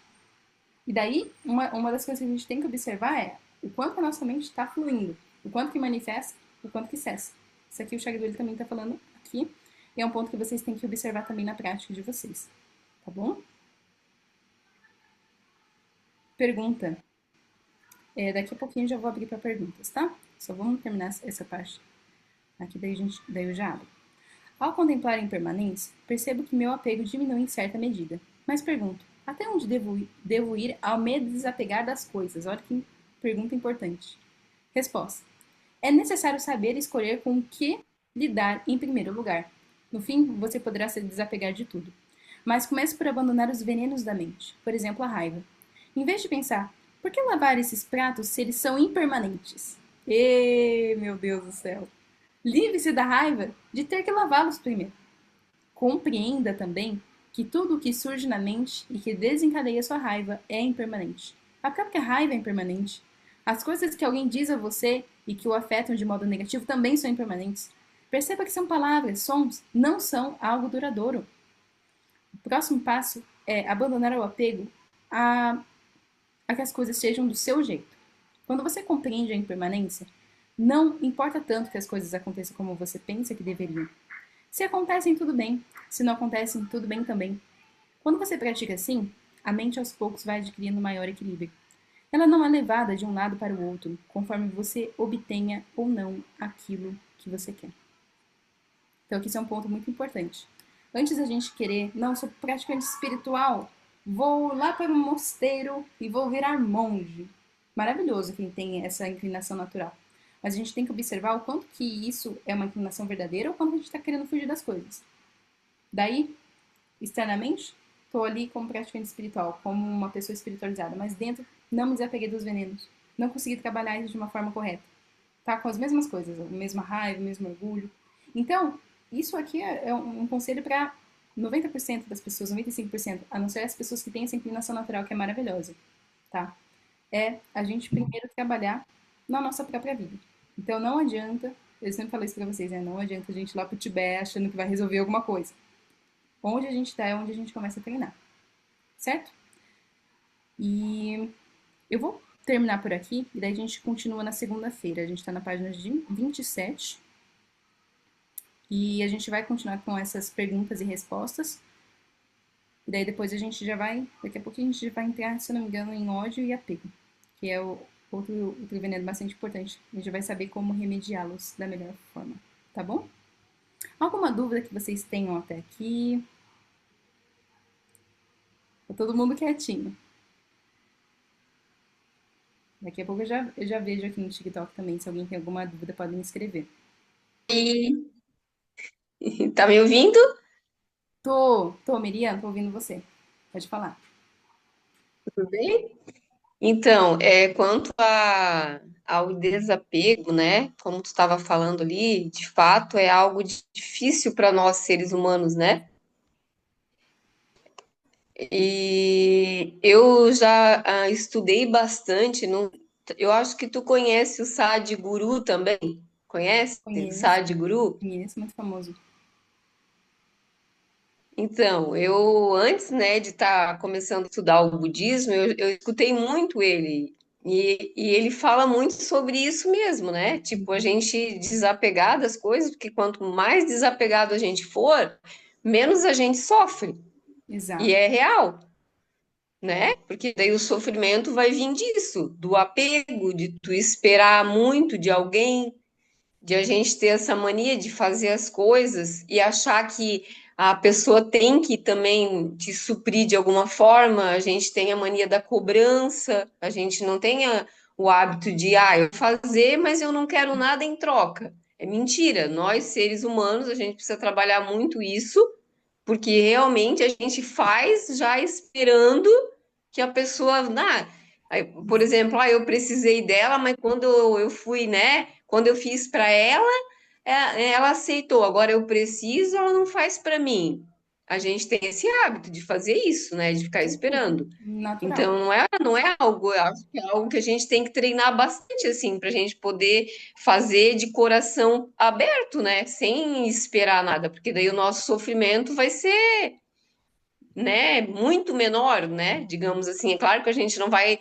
E daí, uma das coisas que a gente tem que observar é o quanto a nossa mente está fluindo, o quanto que manifesta, o quanto que cessa. Isso aqui o Shagdu também está falando aqui, e é um ponto que vocês têm que observar também na prática de vocês. Tá bom? Pergunta. Daqui a pouquinho eu já vou abrir para perguntas, tá? Só vamos terminar essa parte. Aqui daí eu já abro. Ao contemplar a impermanência, percebo que meu apego diminui em certa medida. Mas pergunto, até onde devo ir ao me desapegar das coisas? Olha que pergunta importante. Resposta. É necessário saber escolher com o que lidar em primeiro lugar. No fim, você poderá se desapegar de tudo. Mas comece por abandonar os venenos da mente, por exemplo, a raiva. Em vez de pensar, por que lavar esses pratos se eles são impermanentes? Meu Deus do céu! Livre-se da raiva de ter que lavá-los primeiro. Compreenda também que tudo o que surge na mente e que desencadeia sua raiva é impermanente. A própria raiva é impermanente. As coisas que alguém diz a você e que o afetam de modo negativo também são impermanentes. Perceba que são palavras, sons, não são algo duradouro. O próximo passo é abandonar o apego a que as coisas sejam do seu jeito. Quando você compreende a impermanência, não importa tanto que as coisas aconteçam como você pensa que deveriam. Se acontecem, tudo bem. Se não acontecem, tudo bem também. Quando você pratica assim, a mente aos poucos vai adquirindo maior equilíbrio. Ela não é levada de um lado para o outro, conforme você obtenha ou não aquilo que você quer. Então, aqui isso é um ponto muito importante. Antes da gente querer, não, sou praticante espiritual, vou lá para um mosteiro e vou virar monge. Maravilhoso quem tem essa inclinação natural. Mas a gente tem que observar o quanto que isso é uma inclinação verdadeira ou quanto a gente está querendo fugir das coisas. Daí, externamente, estou ali como praticante espiritual, como uma pessoa espiritualizada, mas dentro não me desapeguei dos venenos. Não consegui trabalhar isso de uma forma correta. Tá com as mesmas coisas, a mesma raiva, o mesmo orgulho. Então, isso aqui é um conselho para 90% das pessoas, 95%, a não ser as pessoas que têm essa inclinação natural que é maravilhosa, tá? É a gente primeiro trabalhar na nossa própria vida. Então não adianta, eu sempre falo isso pra vocês, né? Não adianta a gente ir lá pro Tibete achando que vai resolver alguma coisa. Onde a gente tá é onde a gente começa a treinar. Certo? E eu vou terminar por aqui e daí a gente continua na segunda-feira. A gente tá na página de 27. E a gente vai continuar com essas perguntas e respostas. E daí depois a gente já vai, daqui a pouco a gente vai entrar, se eu não me engano, em ódio e apego, que é outro veneno bastante importante. A gente vai saber como remediá-los da melhor forma, tá bom? Alguma dúvida que vocês tenham até aqui? Tá todo mundo quietinho. Daqui a pouco eu já vejo aqui no TikTok também, se alguém tem alguma dúvida, podem escrever. E tá me ouvindo? Miriam, tô ouvindo você. Pode falar. Tudo bem? Então, quanto ao desapego, né? Como tu estava falando ali, de fato é algo difícil para nós seres humanos, né? E eu já estudei bastante. Eu acho que tu conhece o Sadhguru também. Conhece o Conheço, Sadhguru? conheço, muito famoso. Então, eu antes, né, de estar começando a estudar o budismo, eu escutei muito ele. E ele fala muito sobre isso mesmo, né? Tipo, a gente desapegar das coisas, porque quanto mais desapegado a gente for, menos a gente sofre. E Exato. é real, né? Porque daí o sofrimento vai vir disso, do apego, de tu esperar muito de alguém, de a gente ter essa mania de fazer as coisas e achar que a pessoa tem que também te suprir de alguma forma. A gente tem a mania da cobrança, a gente não tem o hábito de, eu vou fazer, mas eu não quero nada em troca. É mentira. Nós, seres humanos, a gente precisa trabalhar muito isso, porque realmente a gente faz já esperando que a pessoa, por exemplo, eu precisei dela, mas quando eu fui, né? Quando eu fiz para ela, ela aceitou. Agora eu preciso, ela não faz para mim. A gente tem esse hábito de fazer isso, né? De ficar Certeza. esperando. Natural. Então não é algo, eu acho que é algo que a gente tem que treinar bastante assim, para a gente poder fazer de coração aberto, né? Sem esperar nada, porque daí o nosso sofrimento vai ser, né, muito menor, né? Digamos assim, é claro que a gente não vai,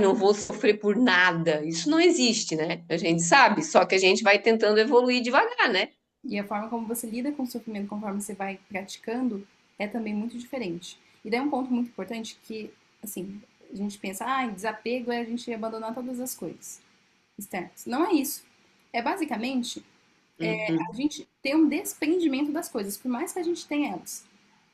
não vou sofrer por nada. Isso não existe, né? A gente sabe, só que a gente vai tentando evoluir devagar, né? E a forma como você lida com o sofrimento conforme você vai praticando é também muito diferente. E daí um ponto muito importante que, assim, a gente pensa, desapego é a gente abandonar todas as coisas externas. Não é isso. É basicamente a Uhum, gente ter um desprendimento das coisas, por mais que a gente tenha elas.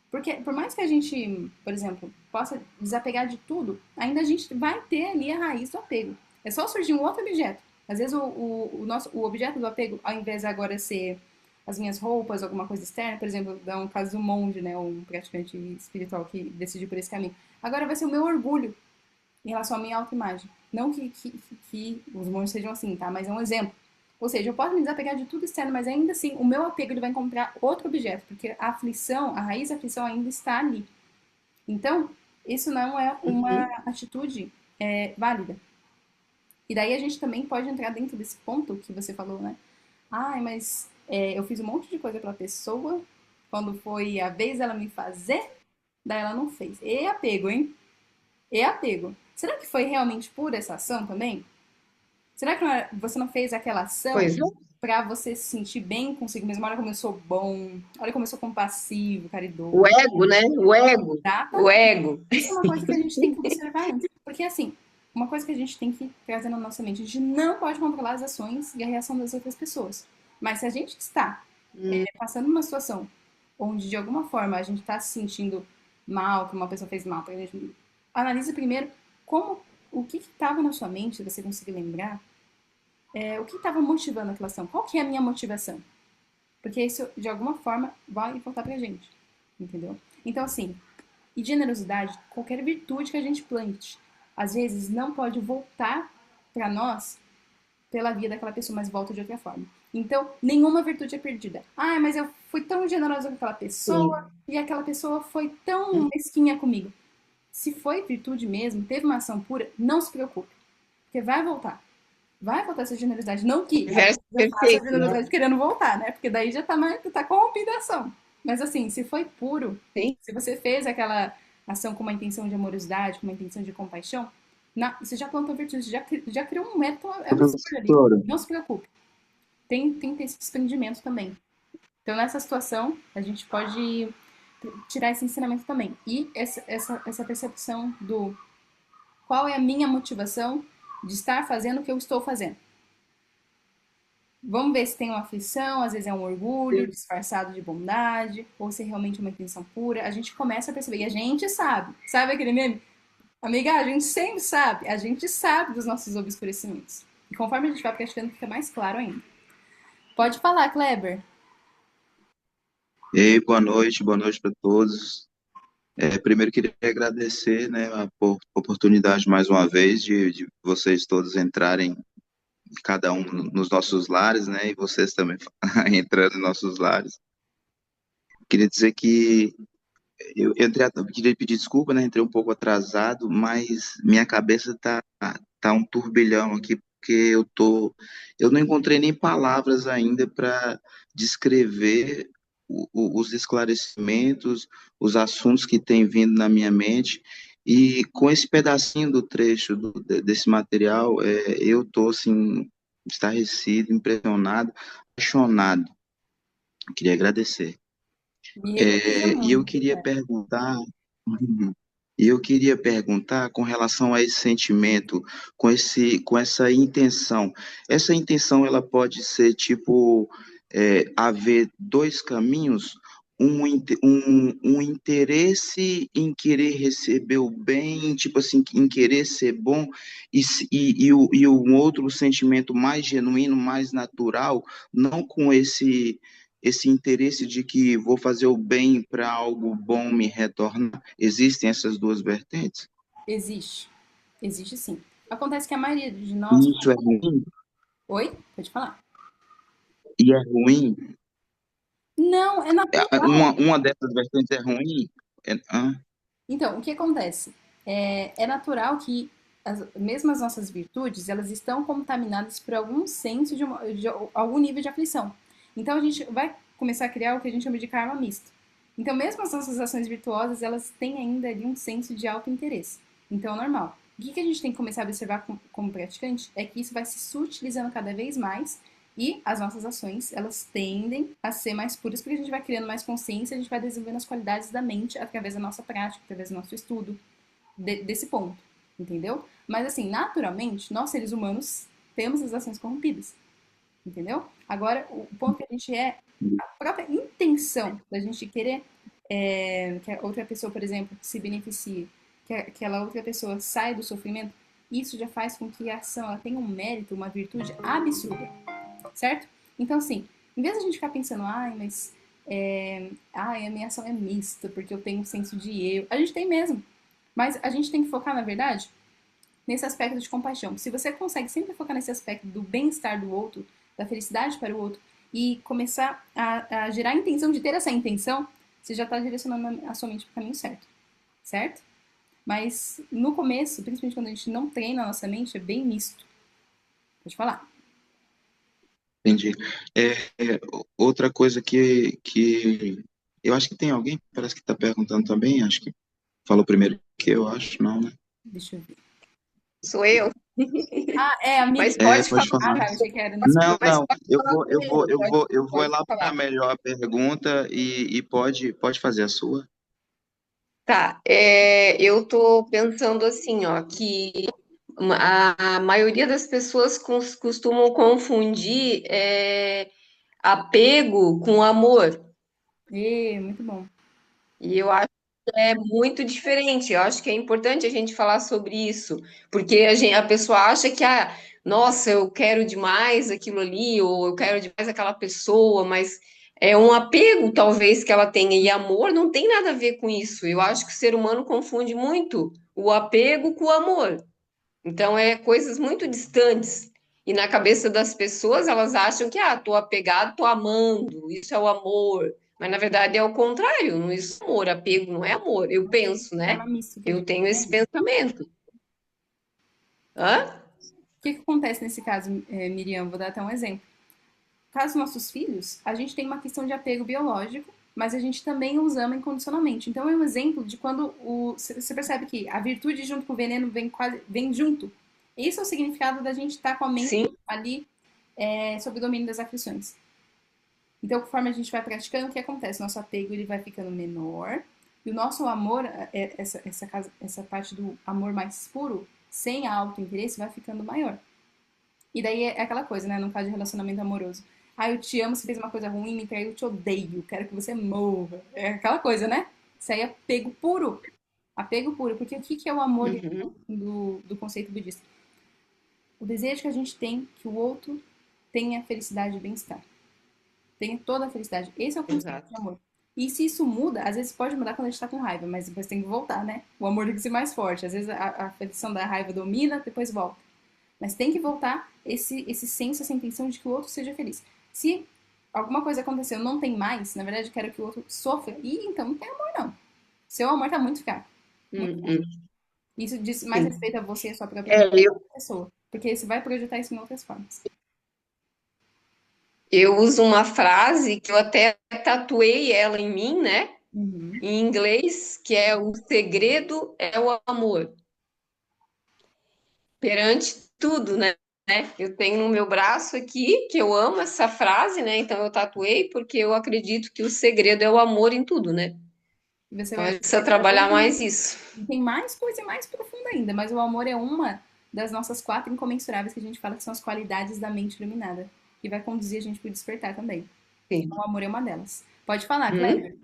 Porque por mais que a gente, por exemplo, possa desapegar de tudo, ainda a gente vai ter ali a raiz do apego. É só surgir um outro objeto. Às vezes o objeto do apego, ao invés de agora ser as minhas roupas, alguma coisa externa, por exemplo, dá um caso do monge, né, um praticante espiritual que decidiu por esse caminho. Agora vai ser o meu orgulho em relação à minha autoimagem. Não que os monges sejam assim, tá? Mas é um exemplo. Ou seja, eu posso me desapegar de tudo externo, mas ainda assim o meu apego ele vai encontrar outro objeto, porque a aflição, a raiz da aflição ainda está ali. Então, isso não é uma uhum. atitude válida. E daí a gente também pode entrar dentro desse ponto que você falou, né? Mas eu fiz um monte de coisa pra pessoa, quando foi a vez dela me fazer, daí ela não fez. E apego, hein? E apego. Será que foi realmente por essa ação também? Será que você não fez aquela ação Pois é. pra você se sentir bem consigo mesmo? Olha como eu sou bom, olha como eu sou compassivo, O caridoso. ego, né? O ego. O Exatamente. ego. Isso é uma coisa que a gente tem que observar antes. Porque, assim, uma coisa que a gente tem que trazer na nossa mente, a gente não pode controlar as ações e a reação das outras pessoas. Mas se a gente está Hum, passando uma situação onde, de alguma forma, a gente está se sentindo mal, que uma pessoa fez mal, a gente analise primeiro como, o que estava na sua mente, se você conseguir lembrar, o que estava motivando aquela ação, qual que é a minha motivação? Porque isso, de alguma forma, vai voltar pra gente, entendeu? Então, assim, e generosidade, qualquer virtude que a gente plante, às vezes não pode voltar para nós pela via daquela pessoa, mas volta de outra forma. Então, nenhuma virtude é perdida. Mas eu fui tão generosa com aquela pessoa sim. e aquela pessoa foi tão mesquinha comigo. Se foi virtude mesmo, teve uma ação pura, não se preocupe, porque vai voltar. Vai voltar essa generosidade. Não O que a universo pessoa é já faça a perfeito, né? generosidade querendo voltar, né? Porque daí já tá corrompida a ação. Mas assim, se foi puro, Sim. se você fez aquela ação com uma intenção de amorosidade, com uma intenção de compaixão, você já plantou virtude, já criou um método absurdo ali. Professora, Não se preocupe. Tem que ter esse desprendimento também. Então, nessa situação, a gente pode tirar esse ensinamento também. E essa percepção do qual é a minha motivação de estar fazendo o que eu estou fazendo. Vamos ver se tem uma aflição, às vezes é um orgulho disfarçado de bondade, ou se é realmente uma intenção pura. A gente começa a perceber, e a gente sabe. Sabe aquele meme? Amiga, a gente sempre sabe. A gente sabe dos nossos obscurecimentos. E conforme a gente vai praticando, fica mais claro ainda. Pode falar, Kleber. e aí, boa noite para todos. Primeiro queria agradecer, né, a oportunidade mais uma vez de vocês todos entrarem, cada um nos nossos lares, né, e vocês também entrando nos nossos lares. Queria dizer que queria pedir desculpa, né? Entrei um pouco atrasado, mas minha cabeça tá um turbilhão aqui, porque eu não encontrei nem palavras ainda para descrever os esclarecimentos, os assuntos que têm vindo na minha mente. E com esse pedacinho do trecho desse material, eu tô assim, estarrecido, impressionado, apaixonado. Queria agradecer. Me reconheceu E eu muito. queria perguntar, uhum, e eu queria perguntar com relação a esse sentimento, com essa intenção. Essa intenção ela pode ser tipo haver dois caminhos, um interesse em querer receber o bem, tipo assim, em querer ser bom, e um outro sentimento mais genuíno, mais natural, não com esse interesse de que vou fazer o bem para algo bom me retornar. Existem essas duas vertentes? Existe. Existe sim. Acontece que a maioria de nós. E isso é ruim? Oi? Pode falar. E é ruim? Não, é natural. Uma dessas vertentes é ruim? Ah, Então, o que acontece? É natural que mesmo as nossas virtudes, elas estão contaminadas por algum senso de algum nível de aflição. Então, a gente vai começar a criar o que a gente chama de karma misto. Então, mesmo as nossas ações virtuosas, elas têm ainda ali um senso de auto-interesse. Então, é normal. O que a gente tem que começar a observar como praticante é que isso vai se sutilizando cada vez mais e as nossas ações, elas tendem a ser mais puras porque a gente vai criando mais consciência, a gente vai desenvolvendo as qualidades da mente através da nossa prática, através do nosso estudo, desse ponto, entendeu? Mas assim, naturalmente, nós seres humanos temos as ações corrompidas, entendeu? Agora, o ponto que a gente a própria intenção da gente querer que a outra pessoa, por exemplo, se beneficie, que aquela outra pessoa saia do sofrimento, isso já faz com que a ação ela tenha um mérito, uma virtude absurda, certo? Então, assim, em vez de a gente ficar pensando, ai, mas a minha ação é mista, porque eu tenho um senso de eu. A gente tem mesmo. Mas a gente tem que focar, na verdade, nesse aspecto de compaixão. Se você consegue sempre focar nesse aspecto do bem-estar do outro, da felicidade para o outro, e começar a gerar a intenção de ter essa intenção, você já está direcionando a sua mente para o caminho certo. Certo? Mas no começo, principalmente quando a gente não treina a nossa mente, é bem misto. Pode falar. entendi. É, outra coisa que eu acho que tem alguém, parece que está perguntando também, acho que falou primeiro que eu acho, não, né? Deixa eu ver. Sou eu, Ah, é, a mas Miriam. pode Pode falar, Ah, falar. tá, eu achei que era. mas Não, pode falar primeiro, eu vou pode elaborar falar. melhor a pergunta e pode fazer a sua. Tá, eu tô pensando assim, ó, que a maioria das pessoas costumam confundir apego com amor. Muito bom. E eu acho que é muito diferente. Eu acho que é importante a gente falar sobre isso, porque a pessoa acha que, nossa, eu quero demais aquilo ali, ou eu quero demais aquela pessoa, mas é um apego, talvez, que ela tenha. E amor não tem nada a ver com isso. Eu acho que o ser humano confunde muito o apego com o amor. Então, é coisas muito distantes. E na cabeça das pessoas, elas acham que, tô apegado, tô amando, isso é o amor. Mas na verdade é o contrário, não é isso amor, apego não é amor. Eu penso, né? Karma misto que a Eu gente tenho esse tem. pensamento. Hã? O que acontece nesse caso, Miriam? Vou dar até um exemplo. Caso nossos filhos, a gente tem uma questão de apego biológico, mas a gente também os ama incondicionalmente. Então é um exemplo de quando você percebe que a virtude junto com o veneno vem junto. Esse é o significado da gente estar com a mente Sim, ali sob o domínio das aflições. Então, conforme a gente vai praticando, o que acontece? Nosso apego ele vai ficando menor e o nosso amor, essa parte do amor mais puro, sem auto-interesse, vai ficando maior. E daí é aquela coisa, né? No caso de relacionamento amoroso. Ah, eu te amo, você fez uma coisa ruim, me traiu, eu te odeio, quero que você morra. É aquela coisa, né? Isso aí é apego puro. Apego puro. Porque o que é o amor uhum, do conceito budista? O desejo que a gente tem que o outro tenha felicidade e bem-estar. Tenha toda a felicidade. Esse é o conceito de exato. amor. E se isso muda, às vezes pode mudar quando a gente tá com raiva, mas depois tem que voltar, né? O amor tem que ser mais forte. Às vezes a aflição da raiva domina, depois volta. Mas tem que voltar esse senso, essa intenção de que o outro seja feliz. Se alguma coisa aconteceu, não tem mais, na verdade, eu quero que o outro sofra, e então não tem amor, não. Seu amor tá muito fraco. Muito fraco. Uhum. Isso diz mais Sim. respeito a você e a sua própria É, vida do que a eu, outra pessoa. Porque você vai projetar isso em outras formas. eu uso uma frase que eu até tatuei ela em mim, né? Uhum. Em inglês, que é o segredo é o amor. Perante tudo, né? Eu tenho no meu braço aqui, que eu amo essa frase, né? Então eu tatuei porque eu acredito que o segredo é o amor em tudo, né? E você Então vai a gente ver que precisa cada vez trabalhar mais. mais isso. E tem mais coisa mais profunda ainda, mas o amor é uma das nossas 4 incomensuráveis que a gente fala que são as qualidades da mente iluminada, que vai conduzir a gente para o despertar também. Sim. Então, o amor é uma delas. Pode falar, Kleber. Hum?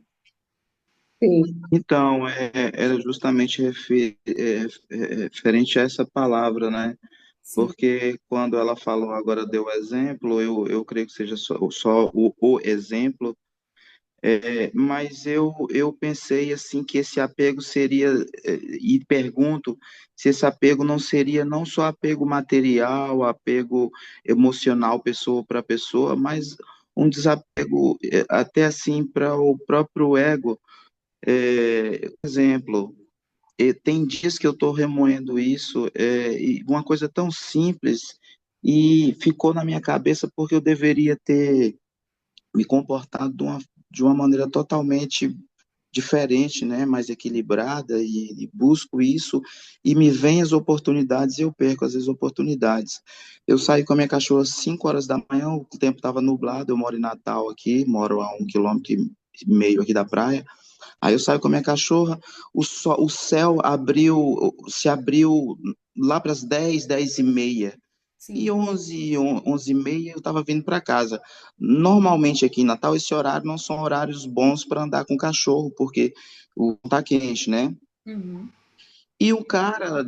Sim. Então, era justamente referente a essa palavra, né? Sim. Porque quando ela falou, agora deu exemplo, eu creio que seja só o exemplo. Mas eu pensei assim que esse apego seria, e pergunto se esse apego não seria não só apego material, apego emocional, pessoa para pessoa, mas um desapego até assim para o próprio ego. Por exemplo, tem dias que eu estou remoendo isso, e uma coisa tão simples, e ficou na minha cabeça porque eu deveria ter me comportado de uma maneira totalmente diferente, né, mais equilibrada e busco isso e me vêm as oportunidades e eu perco às vezes oportunidades. Eu saí com a minha cachorra às 5 horas da manhã, o tempo estava nublado, eu moro em Natal aqui, moro a 1,5 quilômetro aqui da praia. Aí eu saio com a minha cachorra, o céu se abriu lá para as 10, 10h30. E Sim. 11, 11h30 eu estava vindo para casa. Normalmente aqui em Natal, esse horário não são horários bons para andar com cachorro, porque o tá quente, né? Uhum. E o cara,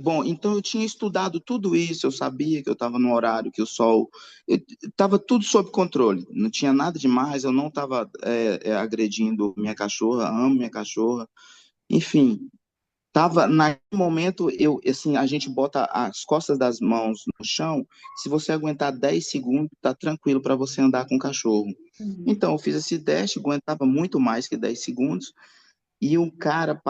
bom, então eu tinha estudado tudo isso, eu sabia que eu estava no horário que o sol, estava tudo sob controle, não tinha nada demais, eu não estava agredindo minha cachorra, amo minha cachorra, enfim, tava, naquele momento, assim, a gente bota as costas das mãos no chão, se você aguentar 10 segundos, tá tranquilo para você andar com o cachorro. Uhum. Então, eu fiz esse teste, aguentava muito mais que 10 segundos, e um cara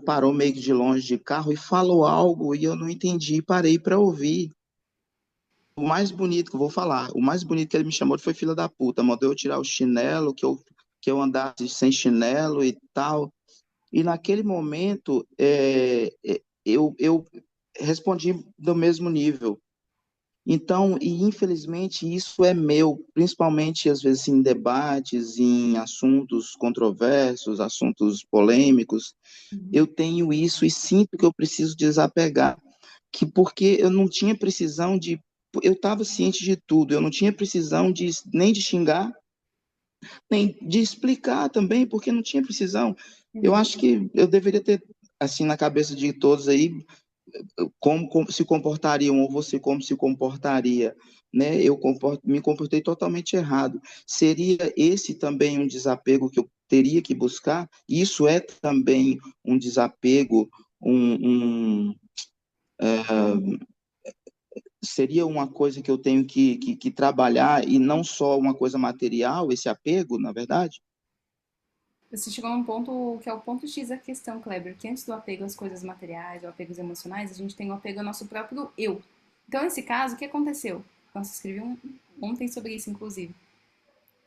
parou meio que de longe de carro e falou algo, e eu não entendi, parei para ouvir. O mais bonito que eu vou falar, o mais bonito que ele me chamou foi filha da puta, mandou eu tirar o chinelo, que eu andasse sem chinelo e tal. E naquele momento, eu respondi do mesmo nível. Então, e infelizmente isso é meu, principalmente às vezes em debates, em assuntos controversos, assuntos polêmicos, Uhum. eu tenho isso e sinto que eu preciso desapegar, que porque eu não tinha precisão eu estava ciente de tudo, eu não tinha precisão nem de xingar, nem de explicar também, porque não tinha precisão. Eu Uhum. acho que eu deveria ter, assim, na cabeça de todos aí, como se comportariam, ou você como se comportaria, né? Me comportei totalmente errado. Seria esse também um desapego que eu teria que buscar? Isso é também um desapego, seria uma coisa que eu tenho que trabalhar e não só uma coisa material, esse apego, na verdade? Você chegou num ponto que é o ponto X da questão, Kleber, que antes do apego às coisas materiais, ou apegos emocionais, a gente tem o apego ao nosso próprio eu. Então, nesse caso, o que aconteceu? Nossa, escrevi ontem sobre isso, inclusive.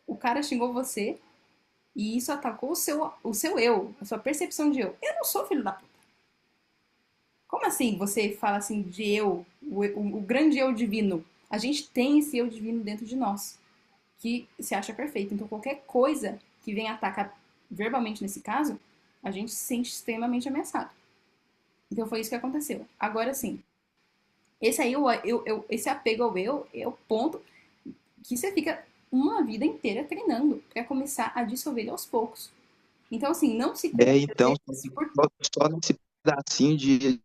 O cara xingou você e isso atacou o seu eu, a sua percepção de eu. Eu não sou filho da puta. Como assim você fala assim de eu, o grande eu divino? A gente tem esse eu divino dentro de nós, que se acha perfeito. Então, qualquer coisa que venha atacar verbalmente nesse caso, a gente se sente extremamente ameaçado. Então, foi isso que aconteceu. Agora, sim, esse aí, esse apego ao eu é o ponto que você fica uma vida inteira treinando para começar a dissolver ele aos poucos. Então, assim, não se culpe às Então, vezes por. só nesse pedacinho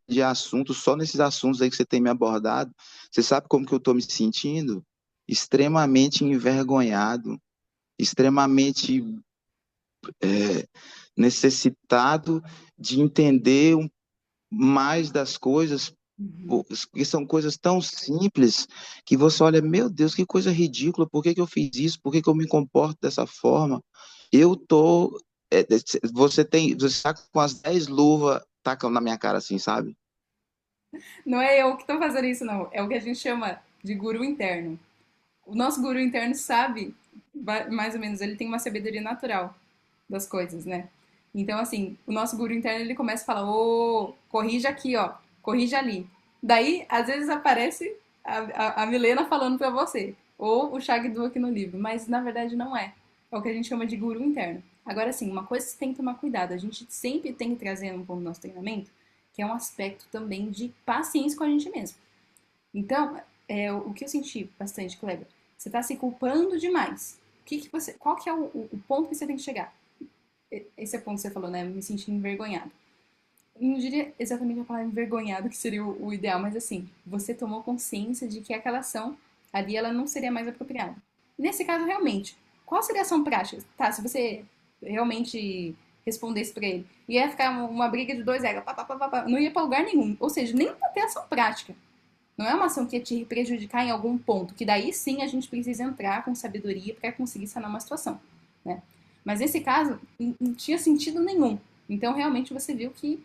de assuntos, só nesses assuntos aí que você tem me abordado, você sabe como que eu estou me sentindo? Extremamente envergonhado, extremamente necessitado de entender mais das coisas, Uhum. que são coisas tão simples que você olha, meu Deus, que coisa ridícula, por que que eu fiz isso? Por que que eu me comporto dessa forma? Eu tô você tá com as 10 luvas, tacam na minha cara assim, sabe? Não é eu que tô fazendo isso, não. É o que a gente chama de guru interno. O nosso guru interno sabe, mais ou menos, ele tem uma sabedoria natural das coisas, né? Então, assim, o nosso guru interno, ele começa a falar, ô, corrija aqui, ó, corrija ali. Daí, às vezes aparece a Milena falando pra você, ou o Shagdu aqui no livro, mas na verdade não é. É o que a gente chama de guru interno. Agora, assim, uma coisa que você tem que tomar cuidado, a gente sempre tem que trazer um pouco do nosso treinamento, que é um aspecto também de paciência com a gente mesmo. Então, o que eu senti bastante, Kleber, você está se culpando demais. Qual que é o ponto que você tem que chegar? Esse é o ponto que você falou, né? Me senti envergonhado. Eu não diria exatamente a palavra envergonhado, que seria o ideal, mas assim, você tomou consciência de que aquela ação ali ela não seria mais apropriada. Nesse caso, realmente, qual seria a ação prática? Tá, se você realmente respondesse para ele, ia ficar uma briga de dois egos, não ia para lugar nenhum. Ou seja, nem para ter ação prática. Não é uma ação que ia te prejudicar em algum ponto, que daí sim a gente precisa entrar com sabedoria para conseguir sanar uma situação, né? Mas nesse caso, não tinha sentido nenhum. Então, realmente, você viu que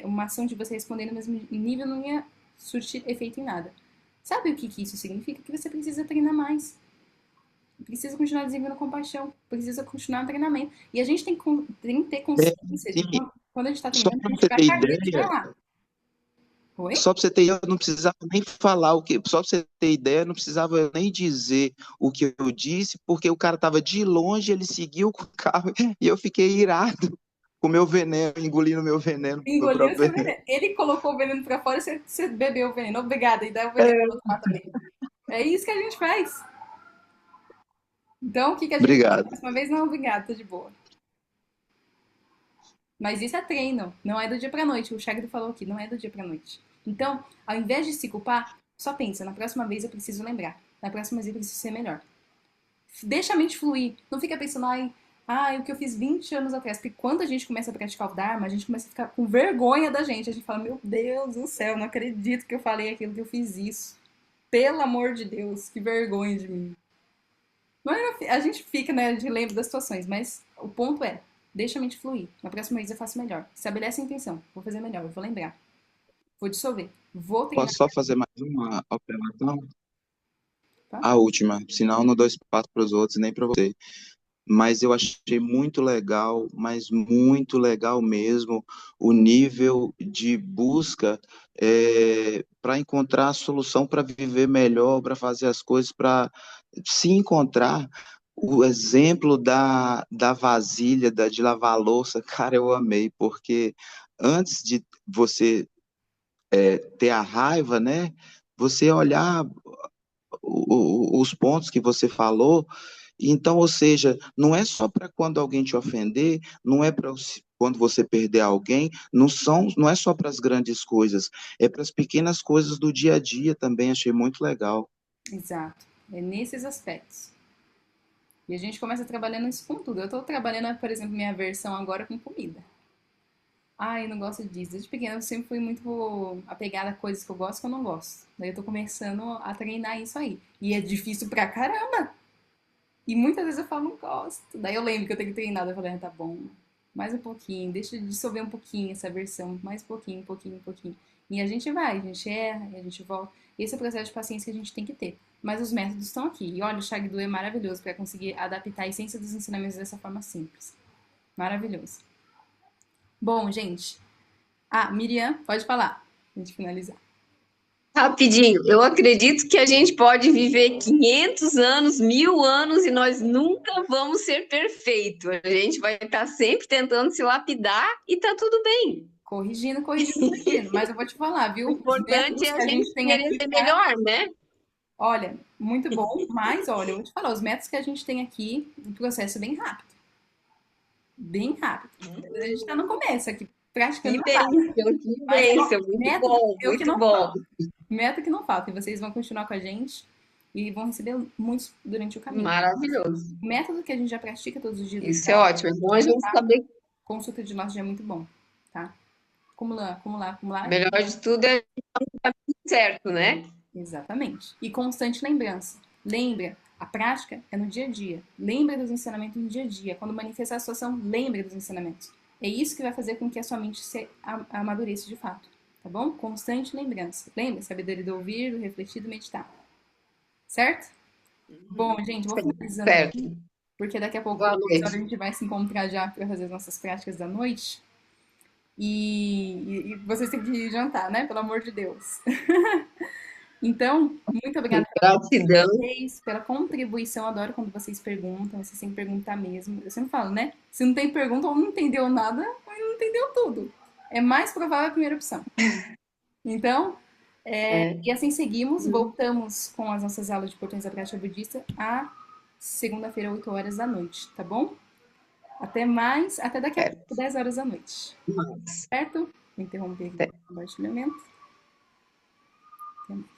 uma ação de você responder no mesmo nível não ia surtir efeito em nada. Sabe o que isso significa? Que você precisa treinar mais. Precisa continuar desenvolvendo compaixão. Precisa continuar no treinamento. E a gente tem que ter É, consciência de sim, que quando a gente está só treinando, a para gente você vai ter cair, a gente vai ideia, errar. Oi? só para você ter ideia, eu não precisava nem falar o que, só para você ter ideia, eu não precisava nem dizer o que eu disse, porque o cara estava de longe, ele seguiu com o carro e eu fiquei irado com o meu veneno, engolindo meu veneno, meu Engoliu próprio seu veneno. veneno. Ele colocou o veneno pra fora e você bebeu o veneno. Obrigada, e dá o veneno É, pro outro lá também. É isso que a gente faz. Então, o que que a gente faz? obrigado. Próxima vez, não, obrigada, tô de boa. Mas isso é treino, não é do dia pra noite. O Shagdo falou aqui, não é do dia pra noite. Então, ao invés de se culpar, só pensa, na próxima vez eu preciso lembrar. Na próxima vez eu preciso ser melhor. Deixa a mente fluir. Não fica pensando, o que eu fiz 20 anos atrás. Porque quando a gente começa a praticar o Dharma, a gente começa a ficar com vergonha da gente. A gente fala, meu Deus do céu, não acredito que eu falei aquilo, que eu fiz isso. Pelo amor de Deus, que vergonha de mim. Mas a gente fica, né, de lembro das situações, mas o ponto é, deixa a mente fluir. Na próxima vez eu faço melhor. Estabelece a intenção. Vou fazer melhor, eu vou lembrar. Vou dissolver. Vou treinar. Posso só fazer mais uma observação? Tá? A última, senão eu não dou espaço para os outros, nem para você. Mas eu achei muito legal, mas muito legal mesmo, o nível de busca para encontrar a solução para viver melhor, para fazer as coisas, para se encontrar. O exemplo da vasilha, de lavar a louça, cara, eu amei, porque antes de você ter a raiva, né? Você olhar os pontos que você falou. Então, ou seja, não é só para quando alguém te ofender, não é para quando você perder alguém, não é só para as grandes coisas, é para as pequenas coisas do dia a dia também. Achei muito legal. Exato. É nesses aspectos. E a gente começa trabalhando isso com tudo. Eu tô trabalhando, por exemplo, minha versão agora com comida. Eu não gosto disso. Desde pequena eu sempre fui muito apegada a coisas que eu gosto e que eu não gosto. Daí eu tô começando a treinar isso aí. E é difícil pra caramba. E muitas vezes eu falo, não gosto. Daí eu lembro que eu tenho que treinar. Daí eu falei, tá bom, mais um pouquinho, deixa eu dissolver um pouquinho essa versão, mais um pouquinho, um pouquinho, um pouquinho. E a gente vai, a gente erra, e a gente volta. Esse é o processo de paciência que a gente tem que ter. Mas os métodos estão aqui. E olha, o Shagdu é maravilhoso para conseguir adaptar a essência dos ensinamentos dessa forma simples. Maravilhoso. Bom, gente. Miriam, pode falar. A gente finalizar. Rapidinho, eu acredito que a gente pode viver 500 anos, 1000 anos e nós nunca vamos ser perfeitos. A gente vai estar sempre tentando se lapidar e tá tudo bem. Corrigindo, corrigindo, corrigindo. Mas eu vou te falar, O viu? Os importante métodos é que a a gente gente tem querer aqui ser para. melhor, né? Olha, muito bom, mas olha, eu vou te falar, os métodos que a gente tem aqui, o processo é bem rápido. Bem rápido. A gente está no começo aqui, praticando Que trabalho. bênção, que Mas ó, bênção. Muito método bom, é o que muito não bom. falta. Método que não falta. E vocês vão continuar com a gente e vão receber muitos durante o caminho. Maravilhoso. O método que a gente já pratica todos os dias do Isso é dia, ótimo. É bom a gente saber. consulta de nós já é muito bom, tá? Acumular, acumular, O acumular. melhor de tudo é o caminho certo, né? Exatamente. E constante lembrança. Lembra, A prática é no dia a dia. Lembre dos ensinamentos no dia a dia. Quando manifestar a situação, lembre dos ensinamentos. É isso que vai fazer com que a sua mente se amadureça de fato. Tá bom? Constante lembrança. Lembra? Sabedoria do ouvir, do refletir, do meditar. Certo? Bom, gente, vou finalizando aqui, Certo. porque daqui a pouco, Boa a noite. gente vai se encontrar já para fazer as nossas práticas da noite. E vocês têm que jantar, né? Pelo amor de Deus. Então, muito obrigada pela Gratidão. vocês, pela contribuição. Adoro quando vocês perguntam, vocês têm que perguntar mesmo. Eu sempre falo, né? Se não tem pergunta ou não entendeu nada, ou não entendeu tudo. É mais provável a primeira opção. Então, É. e assim seguimos. Voltamos com as nossas aulas de português da prática budista a segunda-feira, 8 horas da noite, tá bom? Até mais, até daqui a pouco, Certo. 10 horas da noite. Certo? Vou interromper aqui o compartilhamento. Até mais.